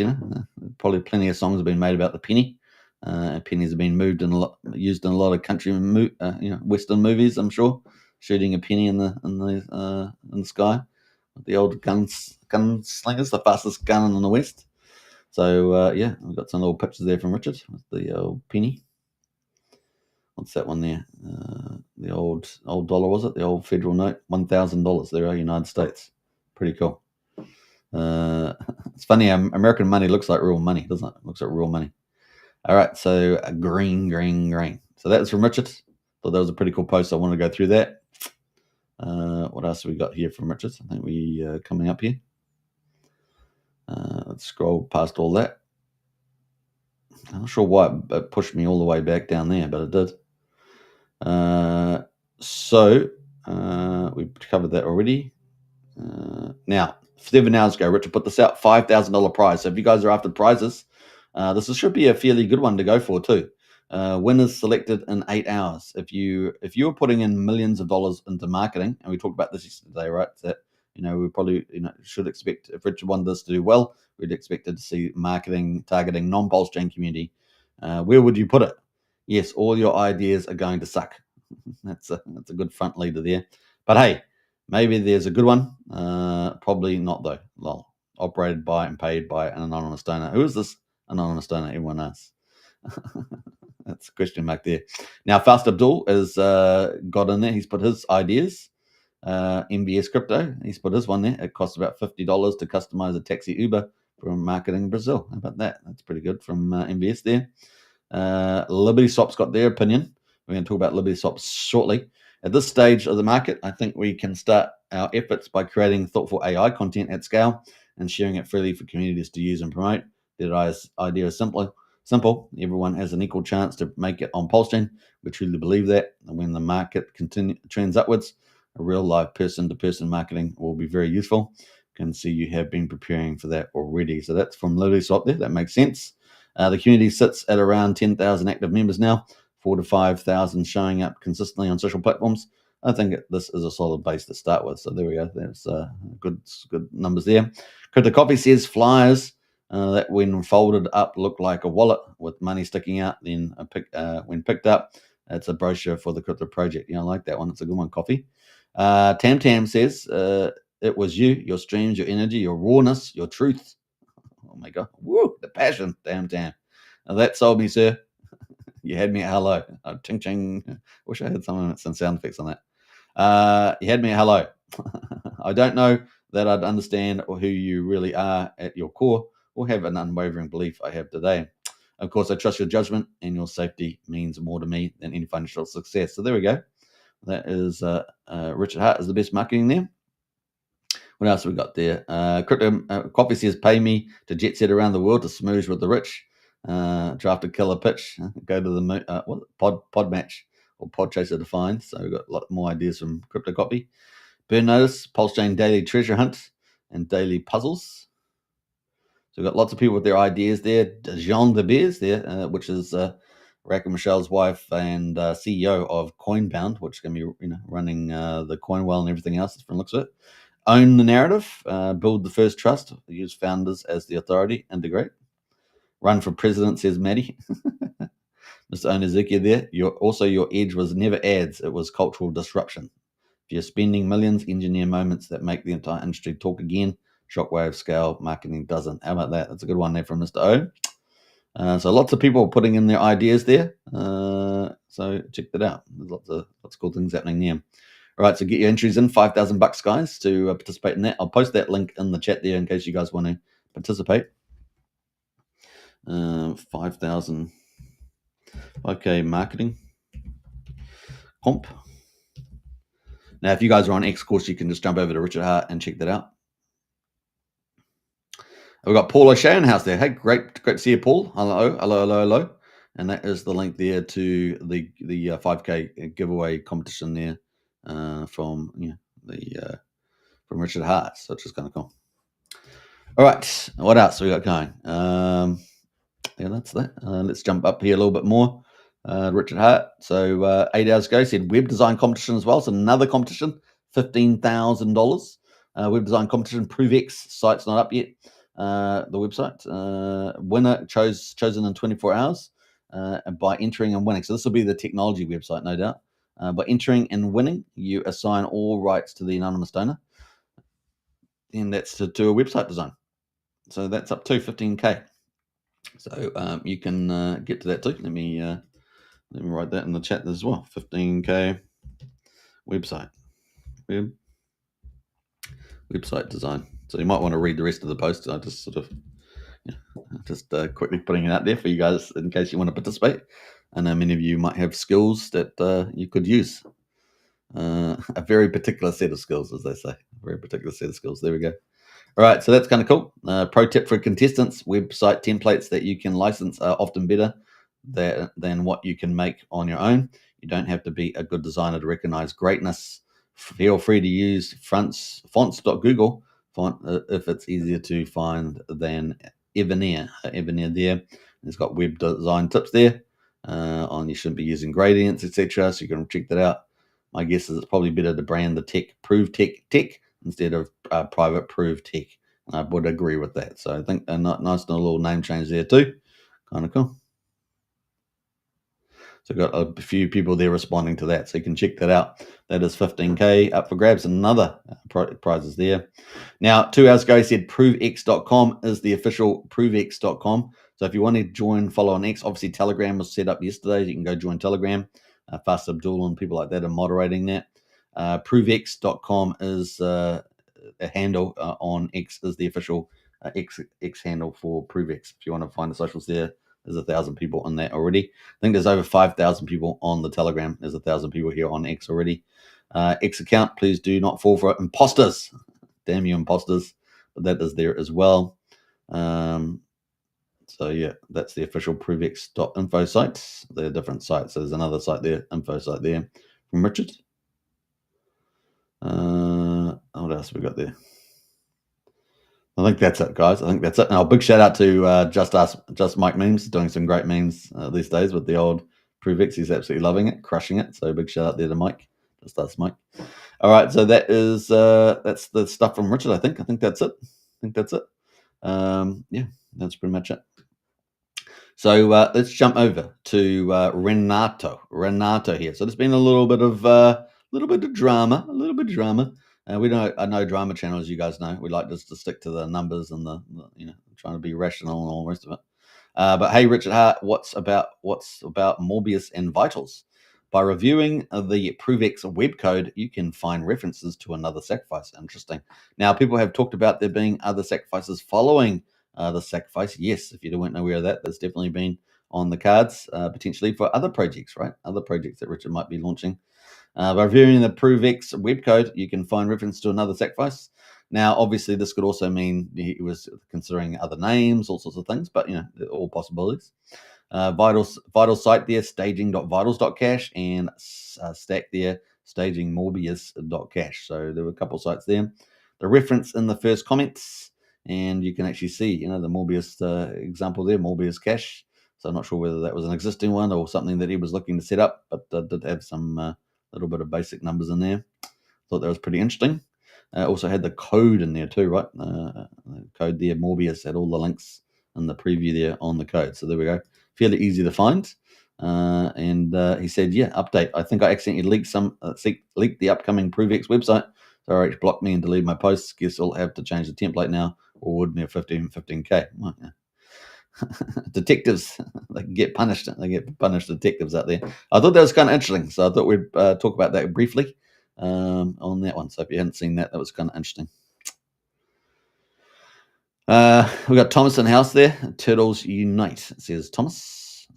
probably plenty of songs have been made about the penny. Pennies have been used in a lot of country, Western movies. I'm sure, shooting a penny in the sky with the old gunslingers, the fastest gun in the West. So we've got some little pictures there from Richard with the old penny. What's that one there? The old dollar, was it? The old federal note, $1,000. There are United States. Pretty cool. It's funny. American money looks like real money, doesn't it? It looks like real money. All right, so green. So that was from Richard. Thought that was a pretty cool post. I want to go through that. What else have we got here from Richard? I think we coming up here. Let's scroll past all that. I'm not sure why it pushed me all the way back down there, but it did. So we covered that already. Now, 7 hours ago, Richard put this out, $5,000 prize. So if you guys are after prizes, this should be a fairly good one to go for too. Winners selected in 8 hours. If you're putting in millions of dollars into marketing, and we talked about this yesterday, right? That we probably should expect, if Richard wanted this to do well, we'd expected to see marketing targeting non-Pulse Chain community. Where would you put it? Yes, all your ideas are going to suck. That's a good front leader there. But hey, maybe there's a good one. Probably not though. Lol. Operated by and paid by an anonymous donor. Who is this anonymous donor? Everyone asks. That's a question mark there. Now, Fast Abdul has got in there. He's put his ideas. MBS Crypto, he's put his one there. It costs about $50 to customize a taxi Uber from marketing in Brazil. How about that? That's pretty good from MBS there. Liberty Swap's got their opinion. We're going to talk about Liberty Swap shortly. At this stage of the market, I think we can start our efforts by creating thoughtful AI content at scale and sharing it freely for communities to use and promote. The idea is simple. Everyone has an equal chance to make it on Pulsechain. We truly believe that. And when the market trends upwards, a real live person-to-person marketing will be very useful. Can see you have been preparing for that already. So that's from Lily Swap there. That makes sense. The community sits at around 10,000 active members now, 4,000 to 5,000 showing up consistently on social platforms. I think this is a solid base to start with. So there we go. There's good numbers there. Crypto Coffee says flyers that when folded up look like a wallet with money sticking out. Then when picked up, it's a brochure for the crypto project. I like that one. It's a good one, Coffee. Tam Tam says it was you, your streams, your energy, your rawness, your truth. Oh my God. Woo, the passion. Tam Tam. Now that sold me, sir. You had me at hello. Ching ching. Wish I had some sound effects on that. You had me at hello. I don't know that I'd understand who you really are at your core or have an unwavering belief I have today. Of course, I trust your judgment, and your safety means more to me than any financial success. So there we go. That is Richard Hart is the best marketing there. What else have we got there? Crypto Coffee says, pay me to jet set around the world to smoosh with the rich. Draft a killer pitch. Go to the pod match or pod chaser defined. So we've got a lot more ideas from Crypto Copy. Burn notice, Pulsechain daily treasure hunt, and daily puzzles. So we've got lots of people with their ideas there. Jean de Beers there, which is Rack and Michelle's wife and CEO of Coinbound, which is going to be running the Coinwell and everything else from the looks of it. Own the narrative, build the first trust, use founders as the authority, integrate. Run for president, says Maddie. Mr. Onazuki there. Your edge was never ads, it was cultural disruption. If you're spending millions, engineer moments that make the entire industry talk again. Shockwave scale marketing doesn't. How about that? That's a good one there from Mr. O. So lots of people putting in their ideas there. So check that out. There's lots of cool things happening there. All right, so get your entries in, $5,000, guys, to participate in that. I'll post that link in the chat there in case you guys want to participate. 5,000. Okay, marketing comp. Now, if you guys are on X course, you can just jump over to Richard Hart and check that out. We've got Paul O'Shea in the house there. Hey, great to see you, Paul. Hello. And that is the link there to the 5K giveaway competition there from Richard Hart, so which is kind of cool. All right, what else we got going? That's that. Let's jump up here a little bit more. Richard Hart. So 8 hours ago, said web design competition as well. So another competition, $15,000. Web design competition. ProveX site's not up yet. The website winner chosen in 24 hours by entering and winning. So this will be the technology website, no doubt. By entering and winning, you assign all rights to the anonymous donor, and that's to do a website design. So that's up to 15K. So you can get to that too. Let me write that in the chat as well. 15K website design. So you might want to read the rest of the post. I just sort of quickly putting it out there for you guys in case you want to participate. I know many of you might have skills that you could use. A very particular set of skills, as they say. A very particular set of skills. There we go. All right, so that's kind of cool. Pro tip for contestants: website templates that you can license are often better than what you can make on your own. You don't have to be a good designer to recognize greatness. Feel free to use fonts.google font if it's easier to find than Eveneer. Eveneer there. It's got web design tips there on you shouldn't be using gradients, etc. So you can check that out. My guess is it's probably better to brand the tech Prove Tech instead of private Prove Tech. And I would agree with that. So I think a nice little name change there too. Kind of cool. So got a few people there responding to that. So you can check that out. That is 15K up for grabs. Another prizes there. Now, 2 hours ago, he said ProveX.com is the official ProveX.com. So if you want to join, follow on X, obviously Telegram was set up yesterday. You can go join Telegram. Fast Abdul and people like that are moderating that. ProveX.com is a handle on X, is the official X handle for ProveX. If you want to find the socials there, There's 1,000 people on that already. I think there's over 5,000 people on the Telegram. There's 1,000 people here on X already. X account, please do not fall for it. Imposters. Damn you, imposters. But that is there as well. So yeah, that's the official ProveX.info sites. They're different sites. So there's another site there, info site there from Richard. What else have we got there? I think that's it, guys. I think that's it. Now, big shout out to Just Mike Memes, doing some great memes these days with the old ProveX. He's absolutely loving it, crushing it. So big shout out there to Mike. Just Ask Mike. All right, so that's the stuff from Richard. I think that's it. Yeah, that's pretty much it. So let's jump over to Renato here. So there's been a little bit of drama. I know drama channels. You guys know we like just to stick to the numbers and the trying to be rational and all the rest of it. But hey, Richard Hart, what's about Morbius and Vitals? By reviewing the ProveX web code, you can find references to another sacrifice. Interesting. Now, people have talked about there being other sacrifices following the sacrifice. Yes, if you weren't aware of that, there's definitely been on the cards potentially for other projects, right? Other projects that Richard might be launching. By reviewing the ProveX web code, you can find reference to another sacrifice. Now, obviously, this could also mean he was considering other names, all sorts of things, but all possibilities. Vital site there, staging.vitals.cache, and stack there, stagingmorbius.cache. So there were a couple of sites there. The reference in the first comments, and you can actually see, the Morbius example there, Morbius cache. So I'm not sure whether that was an existing one or something that he was looking to set up, but did have some little bit of basic numbers in there. Thought that was pretty interesting. Also had the code in there too, right? The code there, Morbius had all the links in the preview there on the code. So there we go. Fairly easy to find. And he said, yeah, update. I think I accidentally leaked the upcoming ProveX website. So RH blocked me and deleted my posts. Guess I'll have to change the template now, or would me 15K. Well, yeah. Detectives, they get punished. They get punished, detectives out there. I thought that was kind of interesting. So I thought we'd talk about that briefly on that one. So if you hadn't seen that, that was kind of interesting. We got Thomas in house there. Turtles Unite, says Thomas.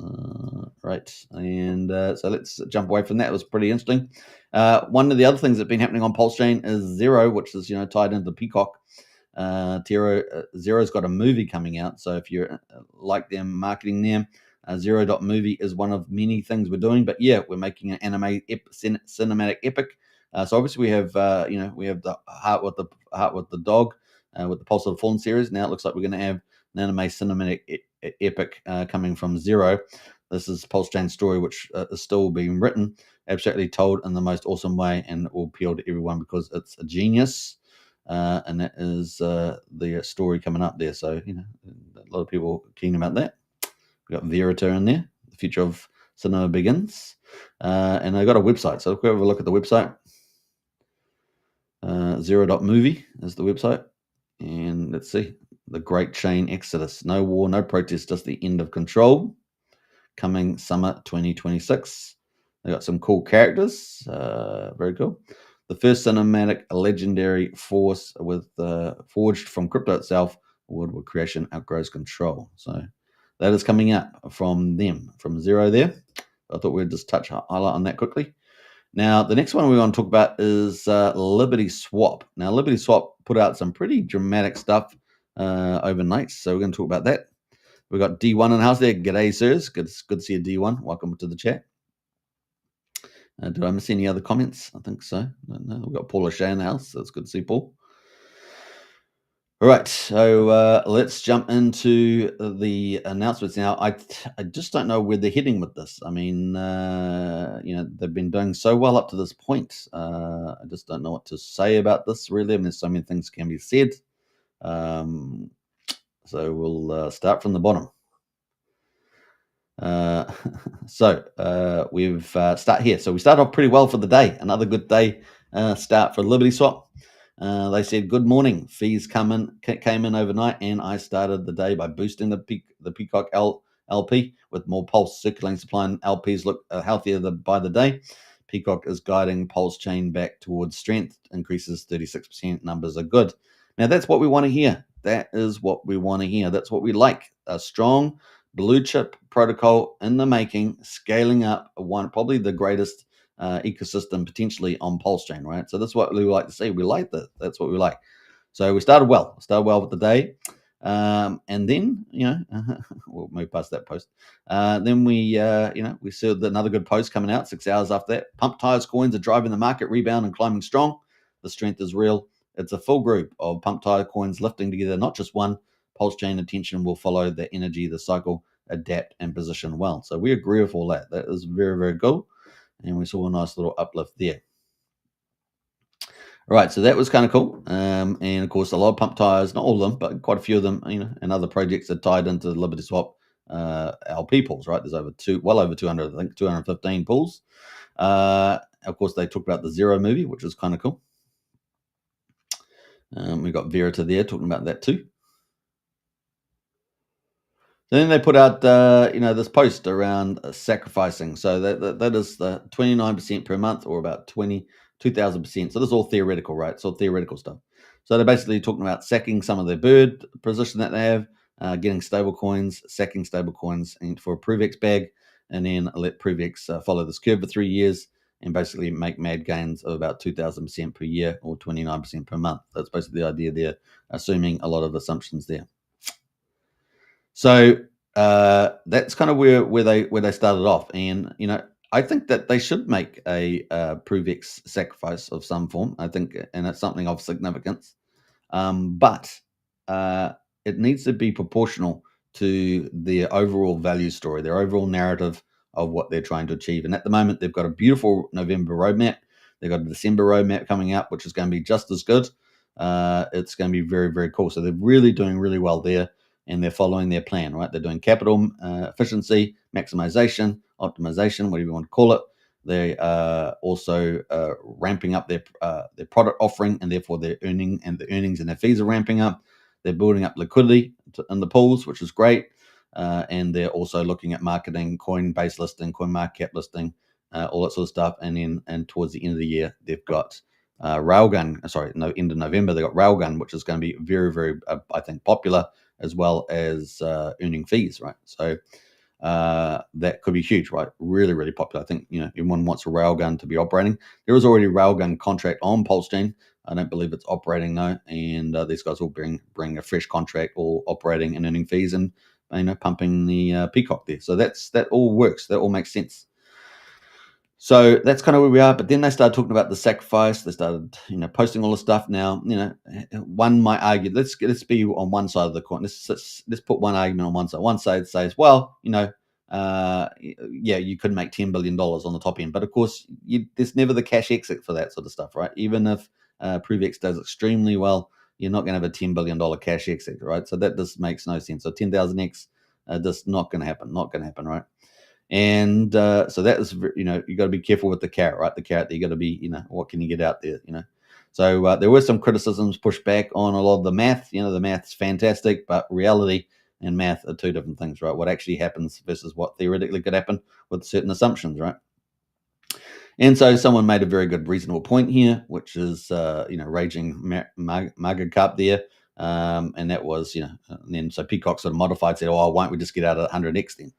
Right, and so let's jump away from that. It was pretty interesting. One of the other things that's been happening on Pulse Chain is Zero, which is tied into Peacock. Zero's got a movie coming out, so if you like them marketing them, Zero.movie is one of many things we're doing. But yeah, we're making an anime cinematic epic. So obviously we have we have the Heart with the Dog with the Pulse of the Fallen series. Now it looks like we're going to have an anime cinematic epic coming from Zero. This is Pulse Chain's story, which is still being written, abstractly told in the most awesome way, and it will appeal to everyone because it's a genius. And that is the story coming up there. So, a lot of people are keen about that. We've got Verita in there. The future of cinema begins. And I got a website. So if we have a look at the website, Zero.movie is the website. And let's see. The Great Chain Exodus. No war, no protest, just the end of control. Coming summer 2026. They got some cool characters. Very cool. The first cinematic legendary force with forged from crypto itself, world where creation outgrows control. So that is coming up from them, from Zero there. I thought we'd just highlight on that quickly. Now, the next one we want to talk about is Liberty Swap. Now, Liberty Swap put out some pretty dramatic stuff overnight, so we're going to talk about that. We've got D1 in house there. G'day, sirs. Good to see you, D1. Welcome to the chat. Did I miss any other comments? I think so. No, we've got Paul O'Shea in the house. So it's good to see Paul. All right, so let's jump into the announcements now. I just don't know where they're heading with this. I mean, they've been doing so well up to this point. I just don't know what to say about this, really. I mean, there's so many things can be said. So we'll start from the bottom. We've start here. So we start off pretty well for the day. Another good day start for Liberty Swap. They said, good morning. Fees came in overnight, and I started the day by boosting the Peacock LP with more Pulse circulating supply, and LPs look healthier by the day. Peacock is guiding Pulse Chain back towards strength, increases 36%. Numbers are good. Now, that's what we want to hear. That is what we want to hear. That's what we like. A strong blue chip protocol in the making, scaling up probably the greatest ecosystem potentially on Pulse Chain, right? So that's what we like to see. We like that. That's what we like. So we started well. With the day. And then, we'll move past that post. Then we saw another good post coming out 6 hours after that. Pump tires coins are driving the market rebound and climbing strong. The strength is real. It's a full group of pump tire coins lifting together, not just one. Pulse Chain attention will follow the energy, the cycle, adapt and position well. So we agree with all that. That is very, very good. And we saw a nice little uplift there. Right, so that was kind of cool. And of course, a lot of pump tires, not all of them, but quite a few of them, and other projects are tied into the Liberty Swap LP pools, right? There's well over 200, I think 215 pools. Of course, they talked about the Zero movie, which is kind of cool. We got Verita there talking about that too. Then they put out, this post around sacrificing. So that is the 29% per month, or about 2,000%. So this is all theoretical, right? It's all theoretical stuff. So they're basically talking about sacking some of their bird position that they have, getting stable coins, sacking stable coins for a ProveX bag, and then let ProveX follow this curve for 3 years and basically make mad gains of about 2,000% per year, or 29% per month. That's basically the idea there, assuming a lot of assumptions there. So that's kind of where they started off, and I think that they should make a ProveX sacrifice of some form. I think, and it's something of significance, but it needs to be proportional to their overall value story, their overall narrative of what they're trying to achieve. And at the moment, they've got a beautiful November roadmap. They've got a December roadmap coming up, which is going to be just as good. It's going to be very, very cool. So they're really doing really well there, and they're following their plan, right? They're doing capital efficiency, maximization, optimization, whatever you want to call it. They are also ramping up their product offering, and therefore their earnings and their fees are ramping up. They're building up liquidity in the pools, which is great. And they're also looking at marketing, coin-based listing, coin market cap listing, all that sort of stuff. And towards the end of the year, they've got Railgun. End of November, they've got Railgun, which is going to be very, very, I think, popular, as well as earning fees, right? So that could be huge, right? Really, really popular. I think everyone wants a Railgun to be operating. There is already a Railgun contract on Pulse Chain. I don't believe it's operating though, and these guys will bring a fresh contract, all operating and earning fees, and pumping the peacock there. So that all works. That all makes sense. So that's kind of where we are. But then they started talking about the sacrifice. They started, posting all the stuff. Now, one might argue, let's be on one side of the coin. Let's put one argument on one side. One side says, well, you could make $10 billion on the top end, but of course, there's never the cash exit for that sort of stuff, right? Even if ProveX does extremely well, you're not going to have a $10 billion cash exit, right? So that just makes no sense. So 10,000x, just not going to happen. Not going to happen, right? And so that is, you got to be careful with the carrot, right? The carrot that you got to be, what can you get out there, So there were some criticisms pushed back on a lot of the math. The math's fantastic, but reality and math are two different things, right? What actually happens versus what theoretically could happen with certain assumptions, right? And so someone made a very good, reasonable point here, which is, raging market cap there. And that was, and then so Peacock sort of modified, said, why don't we just get out at 100x then?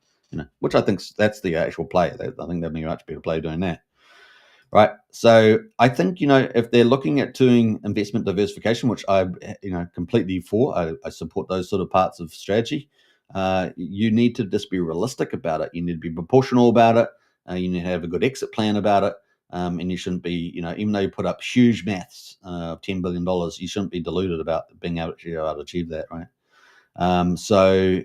Which I think that's the actual play. I think that'd be a much better play doing that. Right. So I think, if they're looking at doing investment diversification, which I, completely for, I support those sort of parts of strategy. You need to just be realistic about it. You need to be proportional about it. You need to have a good exit plan about it. And you shouldn't be, even though you put up huge maths of $10 billion, you shouldn't be deluded about being able to achieve that. Right. So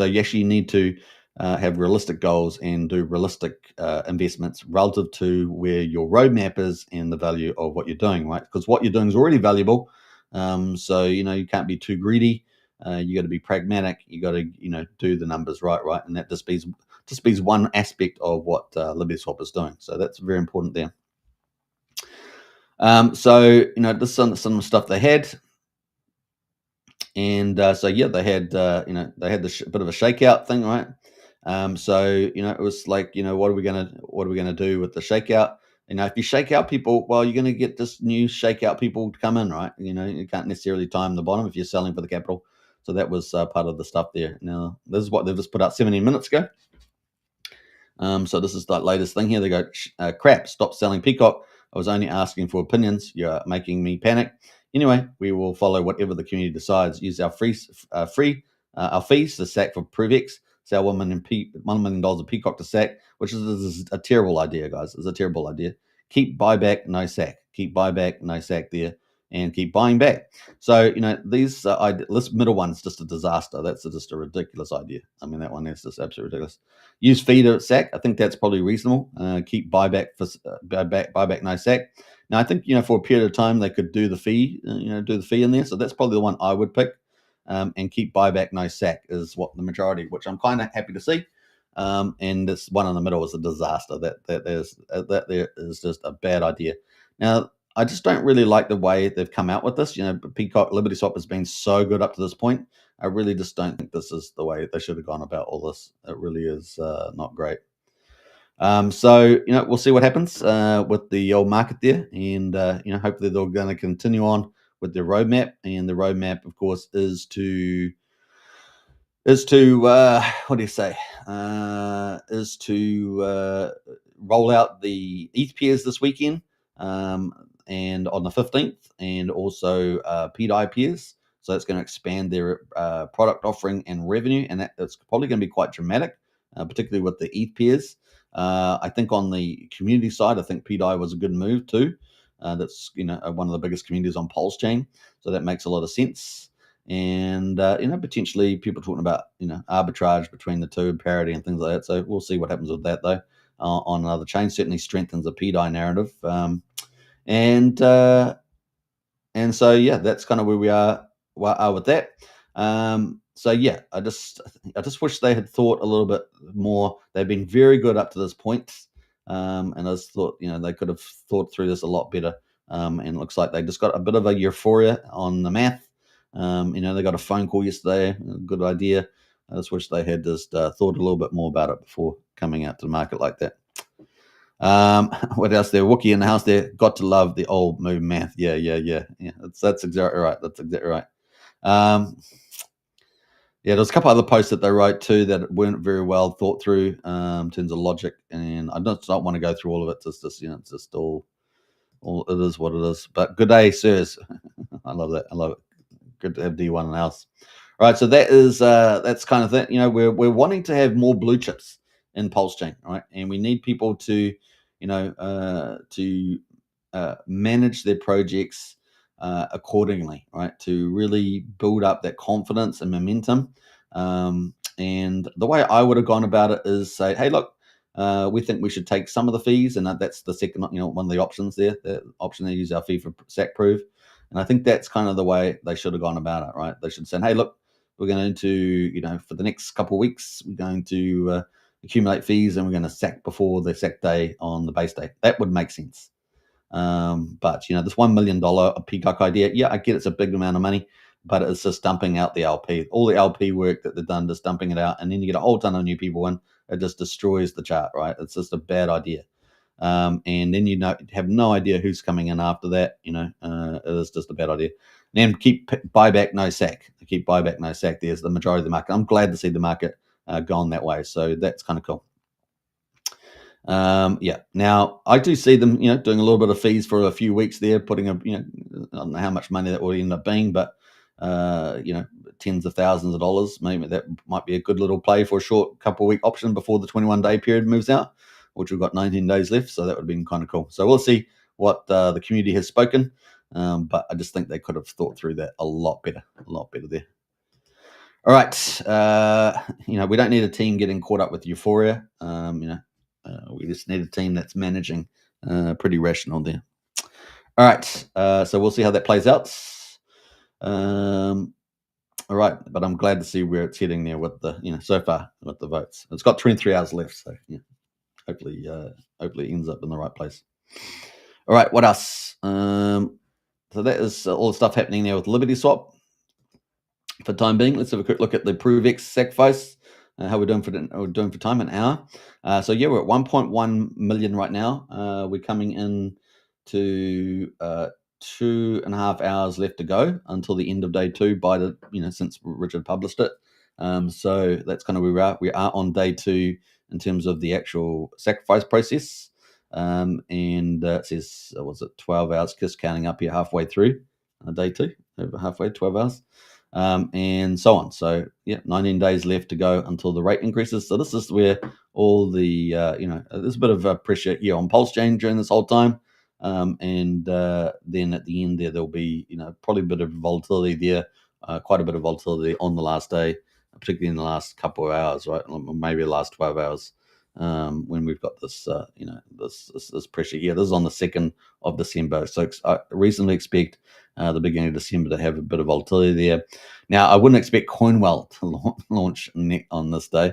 you actually need to have realistic goals and do realistic investments relative to where your roadmap is and the value of what you're doing, right? Because what you're doing is already valuable. So, you can't be too greedy. You got to be pragmatic. You got to, do the numbers right? And that just be one aspect of what Liberty Swap is doing. So that's very important there. So, this is some stuff they had. And they had, they had this bit of a shakeout thing, right? So it was like, what are we gonna do with the shakeout? If you shake out people, well, you're gonna get this new shakeout people to come in, right? You can't necessarily time the bottom if you're selling for the capital. So that was part of the stuff there. Now, this is what they've just put out 17 minutes ago. So this is the latest thing here. They go, crap, stop selling Peacock. I was only asking for opinions. You're making me panic. Anyway, we will follow whatever the community decides. Use our our fees to sack for ProveX. Sell $1 million of Peacock to sack, which is a terrible idea, guys. It's a terrible idea. Keep buyback, no sack. Keep buyback, no sack there, and keep buying back. So, these this middle one's just a disaster. That's just a ridiculous idea. I mean, that one is just absolutely ridiculous. Use fee to sack. I think that's probably reasonable. Keep buyback for buyback, no sack. Now, I think for a period of time they could do the fee, do the fee in there. So that's probably the one I would pick. And keep buyback, no sack is what the majority, which I'm kind of happy to see. And this one in the middle is a disaster. That there is just a bad idea. Now, I just don't really like the way they've come out with this. Peacock Liberty Swap has been so good up to this point. I really just don't think this is the way they should have gone about all this. It really is not great. So we'll see what happens with the old market there, and hopefully they're going to continue on with their roadmap. And the roadmap, of course, is to what do you say? Is to roll out the ETH pairs this weekend, and on the 15th, and also PDI pairs. So it's going to expand their product offering and revenue, and that's probably going to be quite dramatic, particularly with the ETH pairs. I think on the community side, I think PDI was a good move too. That's one of the biggest communities on Pulse Chain, so that makes a lot of sense. And potentially people talking about arbitrage between the two, parity and things like that. So we'll see what happens with that though. On another chain, certainly strengthens the PDI narrative. And so yeah, that's kind of where we are with that. So yeah, I just wish they had thought a little bit more. They've been very good up to this point, and I just thought they could have thought through this a lot better. And it looks like they just got a bit of a euphoria on the math. They got a phone call yesterday. Good idea. I just wish they had just thought a little bit more about it before coming out to the market like that. What else there? Wookie in the house there. Got to love the old move math. Yeah. That's exactly right. That's exactly right. Yeah, there's a couple other posts that they wrote too that weren't very well thought through in terms of logic, and I don't want to go through all of it. It's just it's just all it is what it is. But good day, sirs. I love that. I love it. Good to have D1 in the house. All right, so that is that's kind of that. We're wanting to have more blue chips in Pulse Chain, right? And we need people to manage their projects accordingly, right? To really build up that confidence and momentum. And the way I would have gone about it is say, hey, look, we think we should take some of the fees, and that's the second, one of the options there. The option they use our fee for SAC Prove. And I think that's kind of the way they should have gone about it, right? They should say, hey, look, we're going to, for the next couple of weeks, we're going to accumulate fees, and we're going to sack before the sack day on the base day. That would make sense. But this $1 million Peacock idea, yeah, I get it's a big amount of money, but it's just dumping out the LP. All the LP work that they've done, just dumping it out, and then you get a whole ton of new people in. It just destroys the chart, right? It's just a bad idea. And then have no idea who's coming in after that. It is just a bad idea. And then keep buyback, no sack. Keep buyback, no sack. There's the majority of the market. I'm glad to see the market gone that way. So that's kind of cool. Yeah. Now I do see them, doing a little bit of fees for a few weeks there, putting I don't know how much money that will end up being, but tens of thousands of dollars. Maybe that might be a good little play for a short couple of week option before the 21-day period moves out, which we've got 19 days left. So that would have been kind of cool. So we'll see what the community has spoken. But I just think they could have thought through that a lot better there. All right. We don't need a team getting caught up with euphoria. We just need a team that's managing pretty rational there. All right. So we'll see how that plays out. All right. But I'm glad to see where it's heading there with the, so far with the votes. It's got 23 hours left. So, hopefully it ends up in the right place. All right. What else? So that is all the stuff happening there with Liberty Swap. For the time being, let's have a quick look at the ProveX sacrifice. How we're doing for time, an hour. So yeah, we're at 1.1 million right now. We're coming in to 2.5 hours left to go until the end of day 2 by the since Richard published it. So that's kind of where we are. We are on day 2 in terms of the actual sacrifice process. And it says, was it 12 hours? Just counting up here halfway through day 2, over halfway, 12 hours. And so on. So 19 days left to go until the rate increases. So this is where all the there's a bit of pressure here on Pulse Chain during this whole time, and then at the end there'll be probably a bit of volatility there, quite a bit of volatility on the last day, particularly in the last couple of hours, right? Maybe the last 12 hours. When we've got this, this pressure here. This is on the 2nd of December, so I reasonably expect the beginning of December to have a bit of volatility there. Now, I wouldn't expect Coinwell to launch on this day,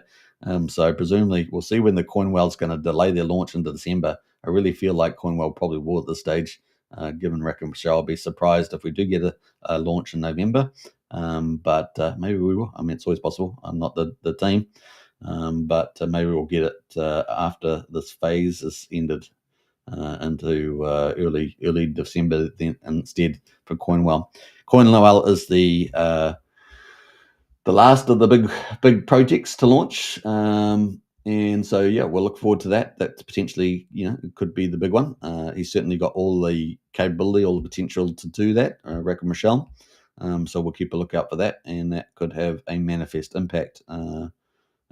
so presumably we'll see when the Coinwell's going to delay their launch into December. I really feel like Coinwell probably will at this stage, given Referral. I'll be surprised if we do get a launch in November, but maybe we will. I mean, it's always possible. I'm not the team. But maybe we'll get it after this phase is ended into early December then instead for Coinwell. Coinwell is the last of the big projects to launch, and so we'll look forward to that. That's potentially it could be the big one. He's certainly got all the capability, all the potential to do that. Michelle. So we'll keep a lookout for that, and that could have a manifest impact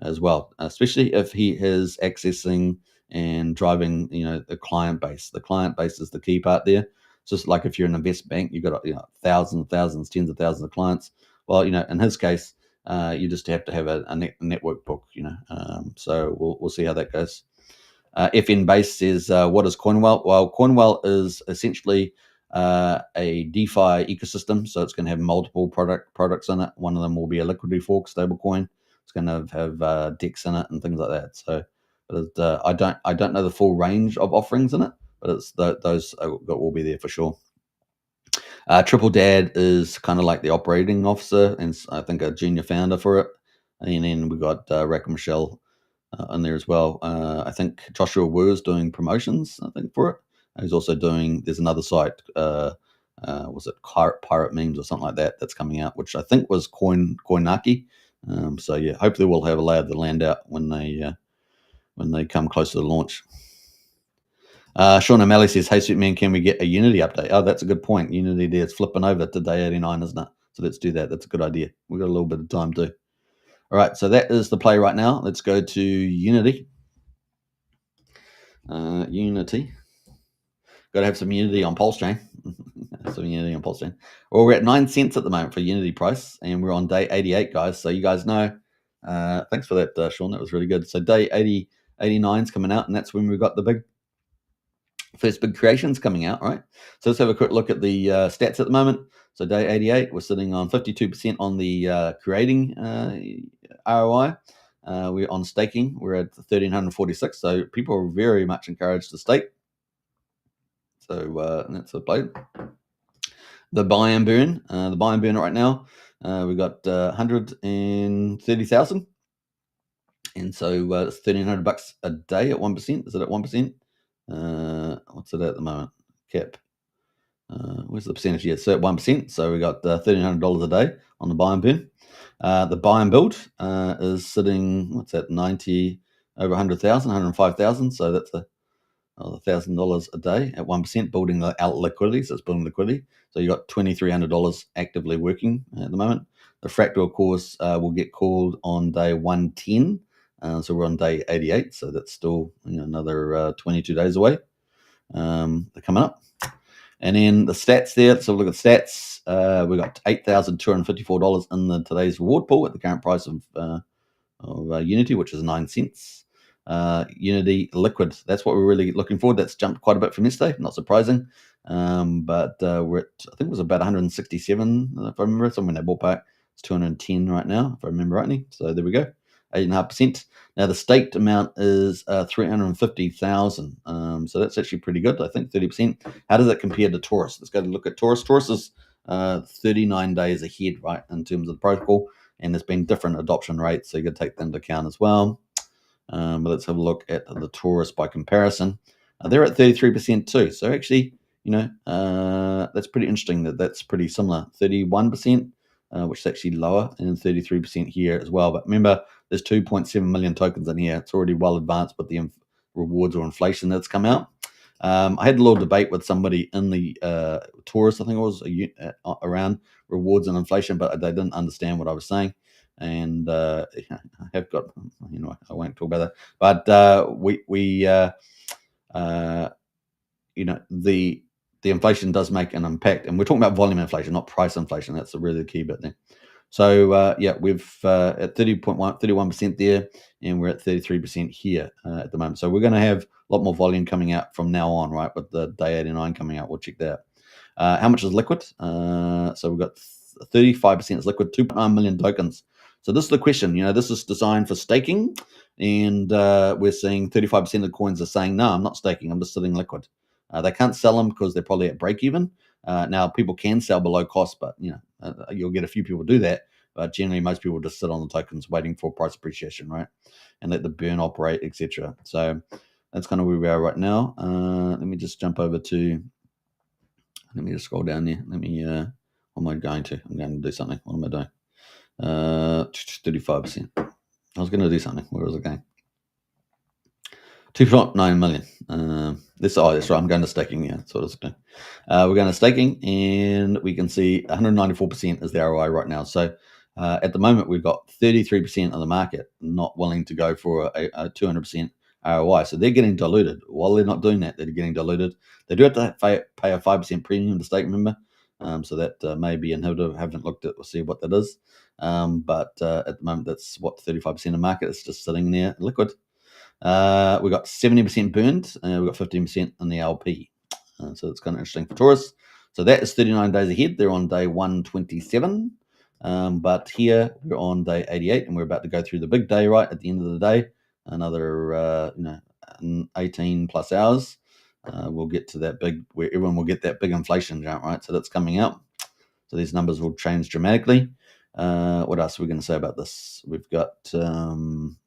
as well, especially if he is accessing and driving, the client base. The client base is the key part there. It's just like if you're an investment bank, you've got thousands, tens of thousands of clients. Well, in his case, you just have to have a network book. So we'll see how that goes. FN Base says, what is Coinwell? Well, Coinwell is essentially a DeFi ecosystem, so it's going to have multiple products in it. One of them will be a liquidity fork stablecoin. It's going to have DEX in it and things like that. So, but I don't know the full range of offerings in it, but it's those that will be there for sure. Triple Dad is kind of like the operating officer, and I think a junior founder for it. And then we got Rack and Michelle in there as well. I think Joshua Wu is doing promotions, I think, for it. He's also doing. There's another site. Was it Pirate Memes or something like that that's coming out, which I think was Coinaki. So hopefully we'll have a lay of the land out when they come close to the launch. Sean O'Malley says, "Hey Superman, can we get a Unity update?" Oh, that's a good point. Unity there, it's flipping over to day 89, isn't it? So let's do that. That's a good idea. We've got a little bit of time too. All right, so that is the play right now. Let's go to Unity. Unity. Got to have some Unity on Pulse Chain. Some Unity on Pulse Chain. Well, we're at 9 cents at the moment for Unity price, and we're on day 88, guys. So you guys know. Thanks for that, Sean. That was really good. So day 89 is coming out, and that's when we've got the first big creations coming out, right? So let's have a quick look at the stats at the moment. So day 88, we're sitting on 52% on the creating ROI. We're on staking. We're at 1,346. So people are very much encouraged to stake. So that's a play. The buy and burn. The buy and burn right now, we've got 130,000. And so it's $1,300 a day at 1%. Is it at 1%? What's it at the moment? Cap. Where's the percentage here? So at 1%. So we got $1,300 a day on the buy and burn. The buy and build is sitting, what's that, 90, over 100,000, 105,000. So that's $1,000 a day at 1%, building out liquidity. So it's building liquidity. So you got $2,300 actively working at the moment. The fractal, of course, will get called on day 110. So we're on day 88. So that's still another 22 days away. They're coming up. And then the stats there. So look at the stats. We got $8,254 in today's reward pool at the current price of Unity, which is 9 cents. Unity liquid. That's what we're really looking for. That's jumped quite a bit from yesterday. Not surprising. But we're at, I think it was about 167, if I remember, somewhere in that ballpark. It's 210 right now, if I remember rightly. So there we go. 8.5%. Now the staked amount is 350,000. So that's actually pretty good. I think 30%. How does that compare to Taurus? Let's go to look at Taurus. Taurus is 39 days ahead, right, in terms of the protocol, and there's been different adoption rates, so you got to take that into account as well. But let's have a look at the Taurus by comparison. They're at 33% too. So actually, That's pretty interesting. That's pretty similar. 31%, which is actually lower, and 33% here as well. But remember, there's 2.7 million tokens in here. It's already well advanced with the rewards or inflation that's come out. I had a little debate with somebody in the Taurus, I think it was, around rewards and inflation, but they didn't understand what I was saying. And I have got, I won't talk about that. But the inflation does make an impact, and we're talking about volume inflation, not price inflation. That's really the key bit there. So we've at 31% there, and we're at 33% here at the moment. So we're going to have a lot more volume coming out from now on, right? With the day 89 coming out, we'll check that out. How much is liquid? So we've got 35% is liquid, 2.9 million tokens. So this is the question. This is designed for staking, and we're seeing 35% of the coins are saying, no, I'm not staking. I'm just sitting liquid. They can't sell them because they're probably at break even. Now people can sell below cost, but you'll get a few people do that. But generally, most people just sit on the tokens waiting for price appreciation, right? And let the burn operate, etc. So that's kind of where we are right now. Let me just jump over to. Let me just scroll down there. What am I going to? I'm going to do something. What am I doing? 35%. I was going to do something. Where was it going? 2.9 million. That's right. I'm going to staking. Yeah, that's what I was doing. We're going to staking, and we can see 194% is the ROI right now. So at the moment, we've got 33% of the market not willing to go for a 200% ROI. So they're getting diluted. While they're not doing that, they're getting diluted. They do have to pay a 5% premium to stake, remember? So that may be inhibitive. Haven't looked at, we'll see what that is. But at the moment, that's what 35% of the market is just sitting there liquid. We got 70% burned, and we got 15% in the LP. So it's kind of interesting for Taurus. So that is 39 days ahead. They're on day 127. But here we're on day 88, and we're about to go through the big day, right? At the end of the day, another 18 plus hours. We'll get to that big, where everyone will get that big inflation jump, right? So that's coming out. So these numbers will change dramatically. What else are we going to say about this? We've got the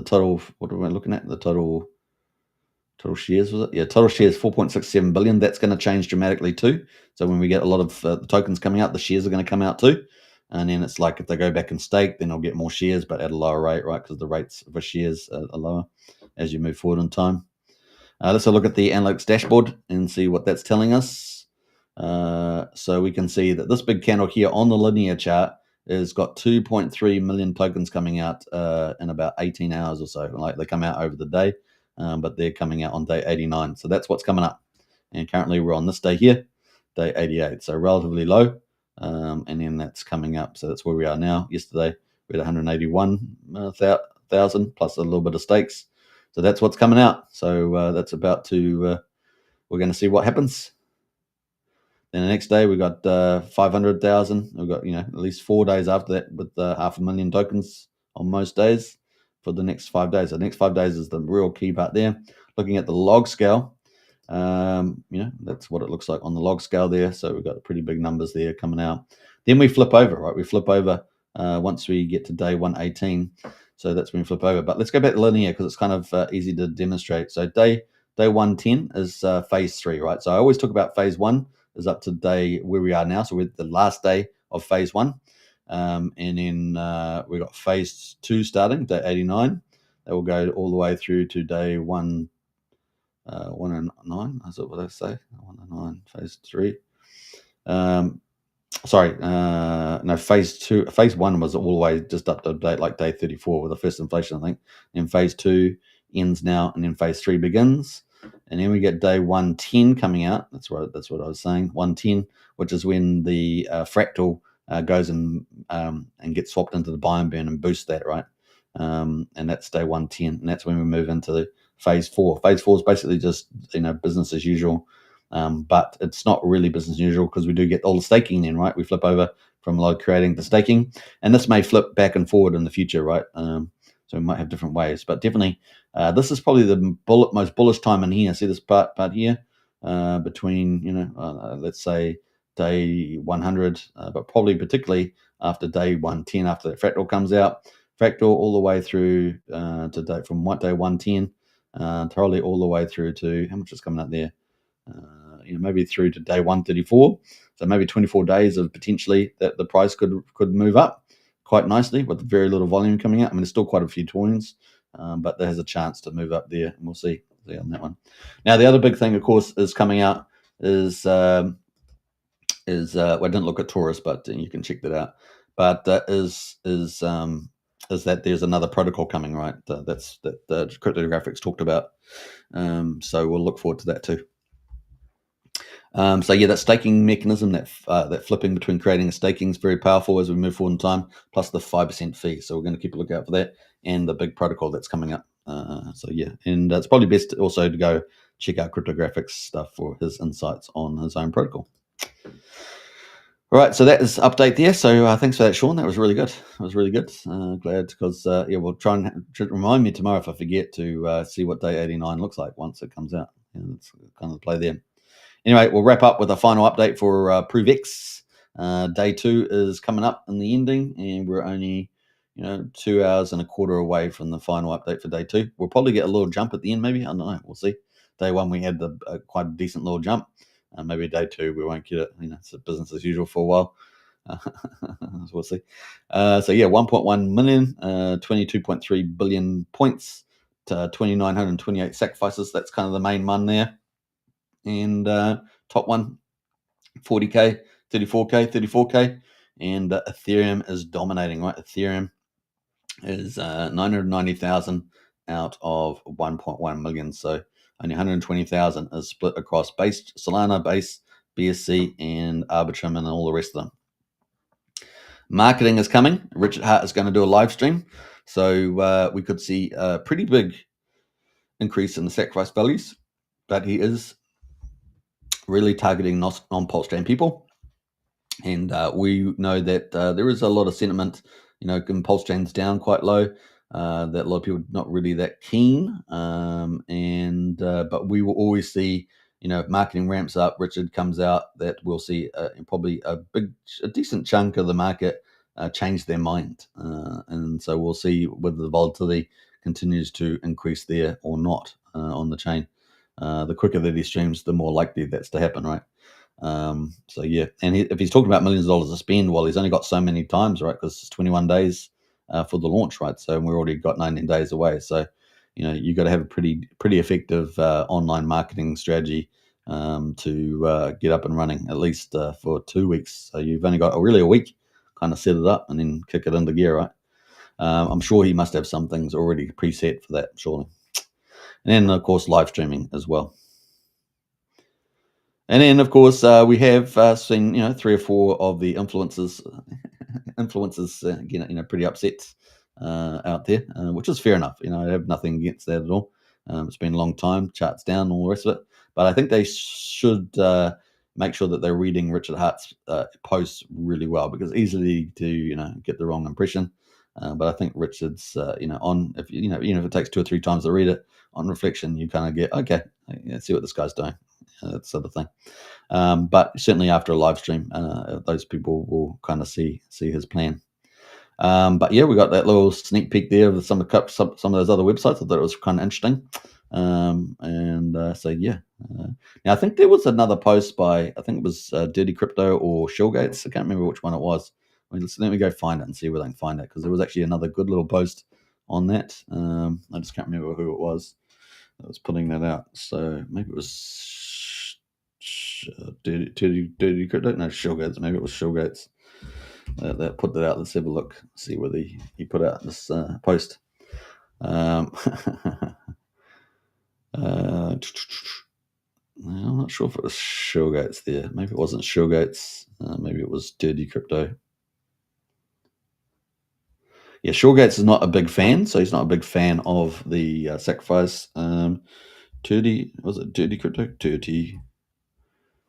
total. What are we looking at? The total shares, was it? Yeah, total shares 4.67 billion. That's going to change dramatically too. So when we get a lot of the tokens coming out, the shares are going to come out too. And then it's like if they go back and stake, then they'll get more shares, but at a lower rate, right? Because the rates for shares are lower as you move forward in time. Let's have a look at the analytics dashboard and see what that's telling us. So we can see that this big candle here on the linear chart has got 2.3 million tokens coming out in about 18 hours or so. Like they come out over the day, but they're coming out on day 89. So that's what's coming up. And currently we're on this day here, day 88. So relatively low. And then that's coming up. So that's where we are now. Yesterday we had 181,000 plus a little bit of stakes. So that's what's coming out. So that's about to, we're going to see what happens. Then the next day we got 500,000. We've got at least 4 days after that with 500,000 tokens on most days for the next 5 days. So the next 5 days is the real key part there. Looking at the log scale, that's what it looks like on the log scale there. So we've got pretty big numbers there coming out. Then we flip over, right? We flip over once we get to day 118. So that's when we flip over. But let's go back to linear because it's kind of easy to demonstrate. So day 110 is phase 3, right? So I always talk about phase 1 is up to day where we are now. So we're the last day of phase 1. And then we got phase 2 starting, day 89. That will go all the way through to day 109. Is that what I say? 109, phase 3. No, phase 2. Phase 1 was all the way just up to date, like day 34 with the first inflation, I think. And phase 2 ends now, and then phase 3 begins. And then we get day 110 coming out. That's what I was saying. 110, which is when the fractal goes and gets swapped into the buy and burn and boosts that, right? And that's day 110, and that's when we move into the phase 4. Phase 4 is basically just business as usual. But it's not really business as usual because we do get all the staking then, right? We flip over from log creating to staking, and this may flip back and forward in the future, right? So we might have different ways, but definitely this is probably the most bullish time in here. See this part here between let's say day 100, but probably particularly after day 110, after that fractal comes out, fractal all the way through to day 110, probably all the way through to how much is coming up there. maybe through to day 134. So maybe 24 days of potentially that the price could move up quite nicely with very little volume coming out. I mean, there's still quite a few coins, but there has a chance to move up there, and we'll see on that one. Now, the other big thing, of course, is coming out is well, I didn't look at Taurus, but you can check that out. But is that there's another protocol coming, right? That the cryptographics talked about. So we'll look forward to that too. So yeah, that staking mechanism, that flipping between creating and staking is very powerful as we move forward in time, plus the 5% fee. So we're going to keep a lookout for that and the big protocol that's coming up. So yeah, and it's probably best also to go check out cryptographics stuff for his insights on his own protocol. All right, so that is update there. So thanks for that, Sean. That was really good. It was really good. Glad because yeah, we'll try and remind me tomorrow if I forget to see what day 89 looks like once it comes out. It's kind of the play there. Anyway, we'll wrap up with a final update for ProveX. Day 2 is coming up in the ending, and we're only 2 hours and a quarter away from the final update for day 2. We'll probably get a little jump at the end, maybe. I don't know. We'll see. Day 1 we had quite a decent little jump. Maybe day 2 we won't get it. It's business as usual for a while. We'll see. So yeah, 1.1 million, 22.3 billion points to 2,928 sacrifices. That's kind of the main one there. And top one, 40K, 34K, 34K. And Ethereum is dominating, right? Ethereum is 990,000 out of 1.1 million. So only 120,000 is split across Base, Solana, Base, BSC, and Arbitrum, and all the rest of them. Marketing is coming. Richard Hart is going to do a live stream. So we could see a pretty big increase in the sacrifice values, but he is really targeting non-pulse chain people. And we know that there is a lot of sentiment, pulse chains down quite low, that a lot of people are not really that keen. But we will always see, if marketing ramps up, Richard comes out, that we'll see probably a decent chunk of the market change their mind. And so we'll see whether the volatility continues to increase there or not on the chain. The quicker that he streams, the more likely that's to happen, right? So yeah, and if he's talking about millions of dollars to spend, well, he's only got so many times, right? Because it's 21 days for the launch, right? So we're already got 19 days away. So you've got to have a pretty effective online marketing strategy to get up and running at least for 2 weeks. So you've only got really a week, kind of set it up and then kick it into gear, right? I'm sure he must have some things already preset for that, surely. And then of course live streaming as well. And then, of course, we have seen, 3 or 4 of the influencers getting, pretty upset out there, which is fair enough. I have nothing against that at all. It's been a long time, charts down, all the rest of it. But I think they should make sure that they're reading Richard Hart's posts really well, because easily to, get the wrong impression. But I think Richard's, on if even if it takes 2 or 3 times to read it, on reflection, you kind of get, okay, see what this guy's doing. That sort of thing. But certainly after a live stream, those people will kind of see his plan. But yeah, we got that little sneak peek there of some of those other websites. I thought it was kind of interesting. So yeah. Now I think there was another post by, I think it was Dirty Crypto or Shellgates. I can't remember which one it was. Let me go find it and see where I can find it, because there was actually another good little post on that. I just can't remember who it was that was putting that out. So maybe it was Dirty Crypto. No, Shellgates. Maybe it was Shellgates that put that out. Let's have a look. See whether he put out this post. I'm not sure if it was Shellgates there. Maybe it wasn't Shellgates. Maybe it was Dirty Crypto. Yeah, Shellgates is not a big fan, so he's not a big fan of the sacrifice. Dirty Crypto?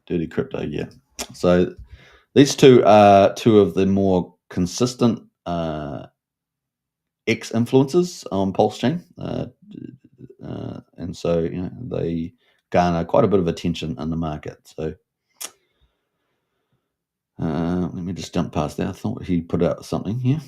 Dirty Crypto, yeah. So these two are 2 of the more consistent ex-influencers on Pulse Chain. And so, they garner quite a bit of attention in the market. So let me just jump past that. I thought he put out something here.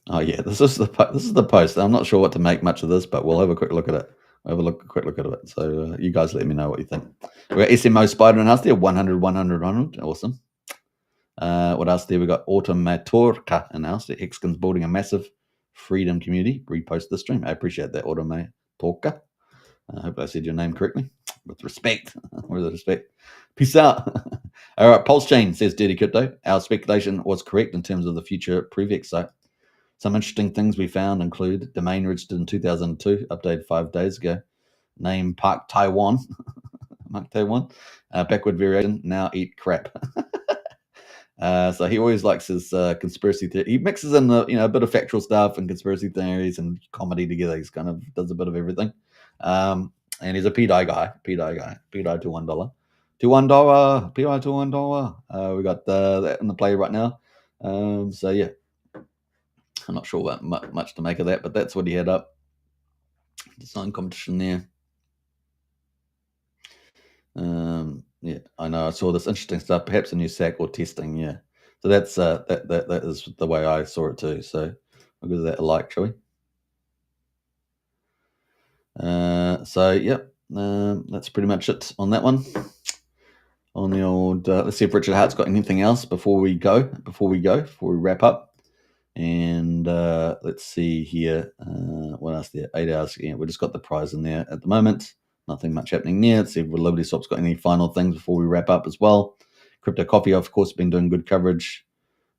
Oh yeah, this is the post. I'm not sure what to make much of this, but we'll have a quick look at it. have a quick look at it. So you guys let me know what you think. We got SMO Spider announced there, 100, 100, 100. Awesome. What else there? We got Automatorka announced that Hexkin's building a massive freedom community. Repost the stream. I appreciate that, Automatorka. I hope I said your name correctly. With respect. With respect. Peace out. All right, Pulse Chain says Dirty Crypto. Our speculation was correct in terms of the future ProveX site. Some interesting things we found include domain registered in 2002, updated 5 days ago. Name Park Taiwan. Mark Taiwan. Backward variation. Now eat crap. So he always likes his conspiracy theory. He mixes in a bit of factual stuff and conspiracy theories and comedy together. He's kind of does a bit of everything. And he's a PDI guy. PDI to $1. To $1. PDI to $1. We got that in the play right now. So yeah, I'm not sure what much to make of that, but that's what he had up. Design competition there. Yeah, I know. I saw this interesting stuff. Perhaps a new SAC or testing. Yeah, so that's that is the way I saw it too. So I'll give that a like, shall we? So yeah, that's pretty much it on that one. On the old, let's see if Richard Hart's got anything else before we wrap up. And let's see here. What else there? 8 hours. Yeah, we just got the prize in there at the moment. Nothing much happening there. Let's see if Liberty Swap's got any final things before we wrap up as well. Crypto Coffee, of course, been doing good coverage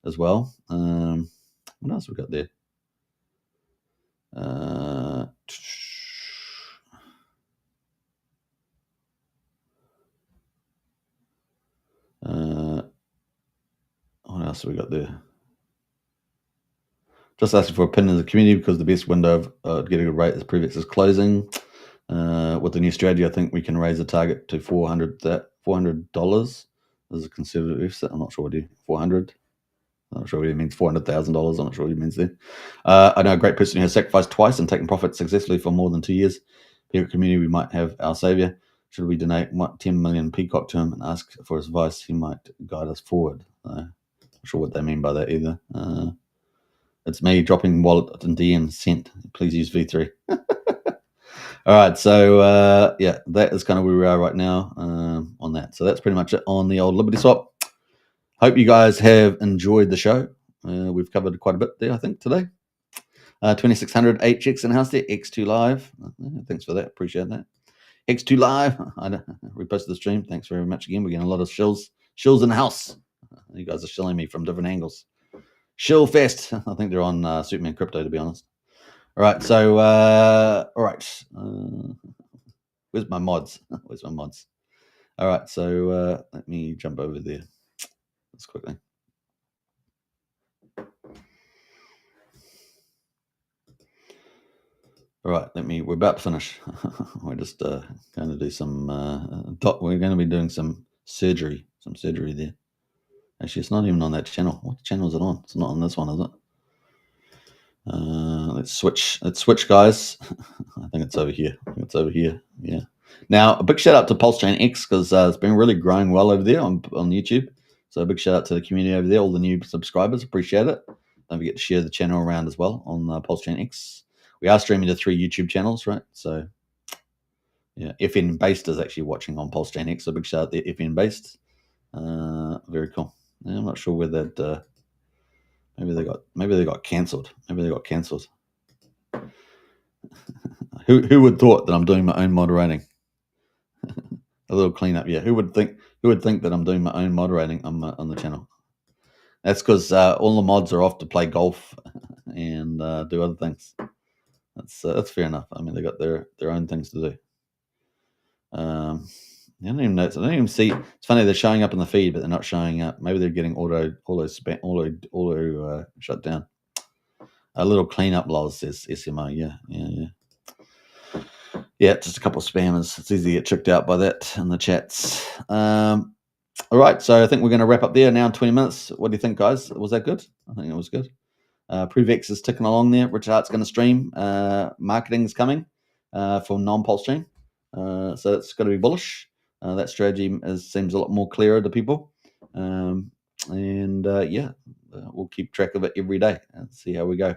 as well. What else we got there? What else have we got there? Just asking for opinion of the community because the best window of getting a rate is ProveX is closing. With the new strategy, I think we can raise the target to $400 as a conservative set. I'm not sure what he 400. I'm not sure what he means. $400,000. I'm not sure what he means there. I know a great person who has sacrificed twice and taken profit successfully for more than 2 years. Here at community, we might have our savior. Should we donate 10 million Peacock to him and ask for his advice? He might guide us forward. I'm not sure what they mean by that either. It's me dropping wallet and DM sent. Please use V3. All right, so yeah, that is kind of where we are right now on that. So that's pretty much it on the old Liberty Swap. Hope you guys have enjoyed the show. We've covered quite a bit there, I think, today. 2600 HX in house there, X2 Live. Thanks for that, appreciate that. X2 Live, I reposted the stream. Thanks very much again. We're getting a lot of shills in the house. You guys are shilling me from different angles. Shill Fest. I think they're on Superman Crypto, to be honest. All right, so all right. Where's my mods? Where's my mods? All right, so let me jump over there just quickly. All right, we're about to finish. We're just going to do some, we're going to be doing some surgery there. Actually, it's not even on that channel. What channel is it on? It's not on this one, is it? Let's switch, guys. I think it's over here. Yeah. Now, a big shout out to Pulse Chain X because it's been really growing well over there on YouTube. So a big shout out to the community over there, all the new subscribers. Appreciate it. Don't forget to share the channel around as well on Pulse Chain X. We are streaming to 3 YouTube channels, right? So yeah, FN Based is actually watching on Pulse Chain X. So big shout out there, FN Based. Very cool. Yeah, I'm not sure where that. Maybe they got cancelled. Who would thought that I'm doing my own moderating? A little cleanup, yeah. Who would think that I'm doing my own moderating on the channel? That's because all the mods are off to play golf and do other things. That's fair enough. I mean, they got their own things to do. I don't even know. I don't even see. It's funny they're showing up in the feed, but they're not showing up. Maybe they're getting auto shut down. A little cleanup, Loz says SMO. Yeah, just a couple of spammers. It's easy to get tricked out by that in the chats. All right, so I think we're going to wrap up there now in 20 minutes. What do you think, guys? Was that good? I think it was good. ProveX is ticking along there. Richard Hart's going to stream. Marketing is coming for non-Pulse Chain. So it's going to be bullish. That strategy seems a lot more clearer to people. Yeah, we'll keep track of it every day and see how we go.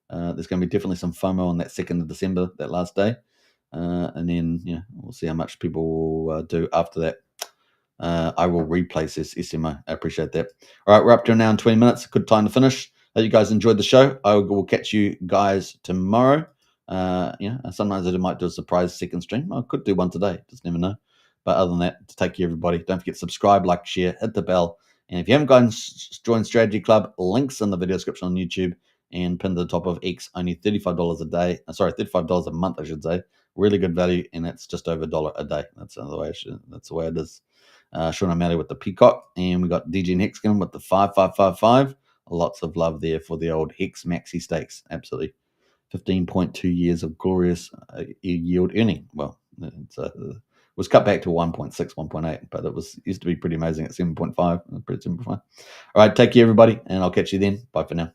There's going to be definitely some FOMO on that 2nd of December, that last day. and then we'll see how much people will do after that. I will replace this SMO. I appreciate that. All right, we're up to an hour and 20 minutes. Good time to finish. Hope you guys enjoyed the show. I will catch you guys tomorrow. Sometimes I might do a surprise second stream. I could do one today. Just never know. But other than that, take care, everybody. Don't forget to subscribe, like, share, hit the bell. And if you haven't gone join Strategy Club, links in the video description on YouTube and pinned to the top of X. Only $35 a day. Sorry, $35 a month, I should say. Really good value, and that's just over $1 a day. That's the way. That's the way it is. Sean O'Malley with the Peacock, and we got DJ and Hexagon with the 5555. Lots of love there for the old Hex Maxi Stakes. Absolutely. 15.2 years of glorious yield earning. Well, it was cut back to 1.6, 1.8, but it used to be pretty amazing at 7.5. Pretty simple. All right, take care, everybody, and I'll catch you then. Bye for now.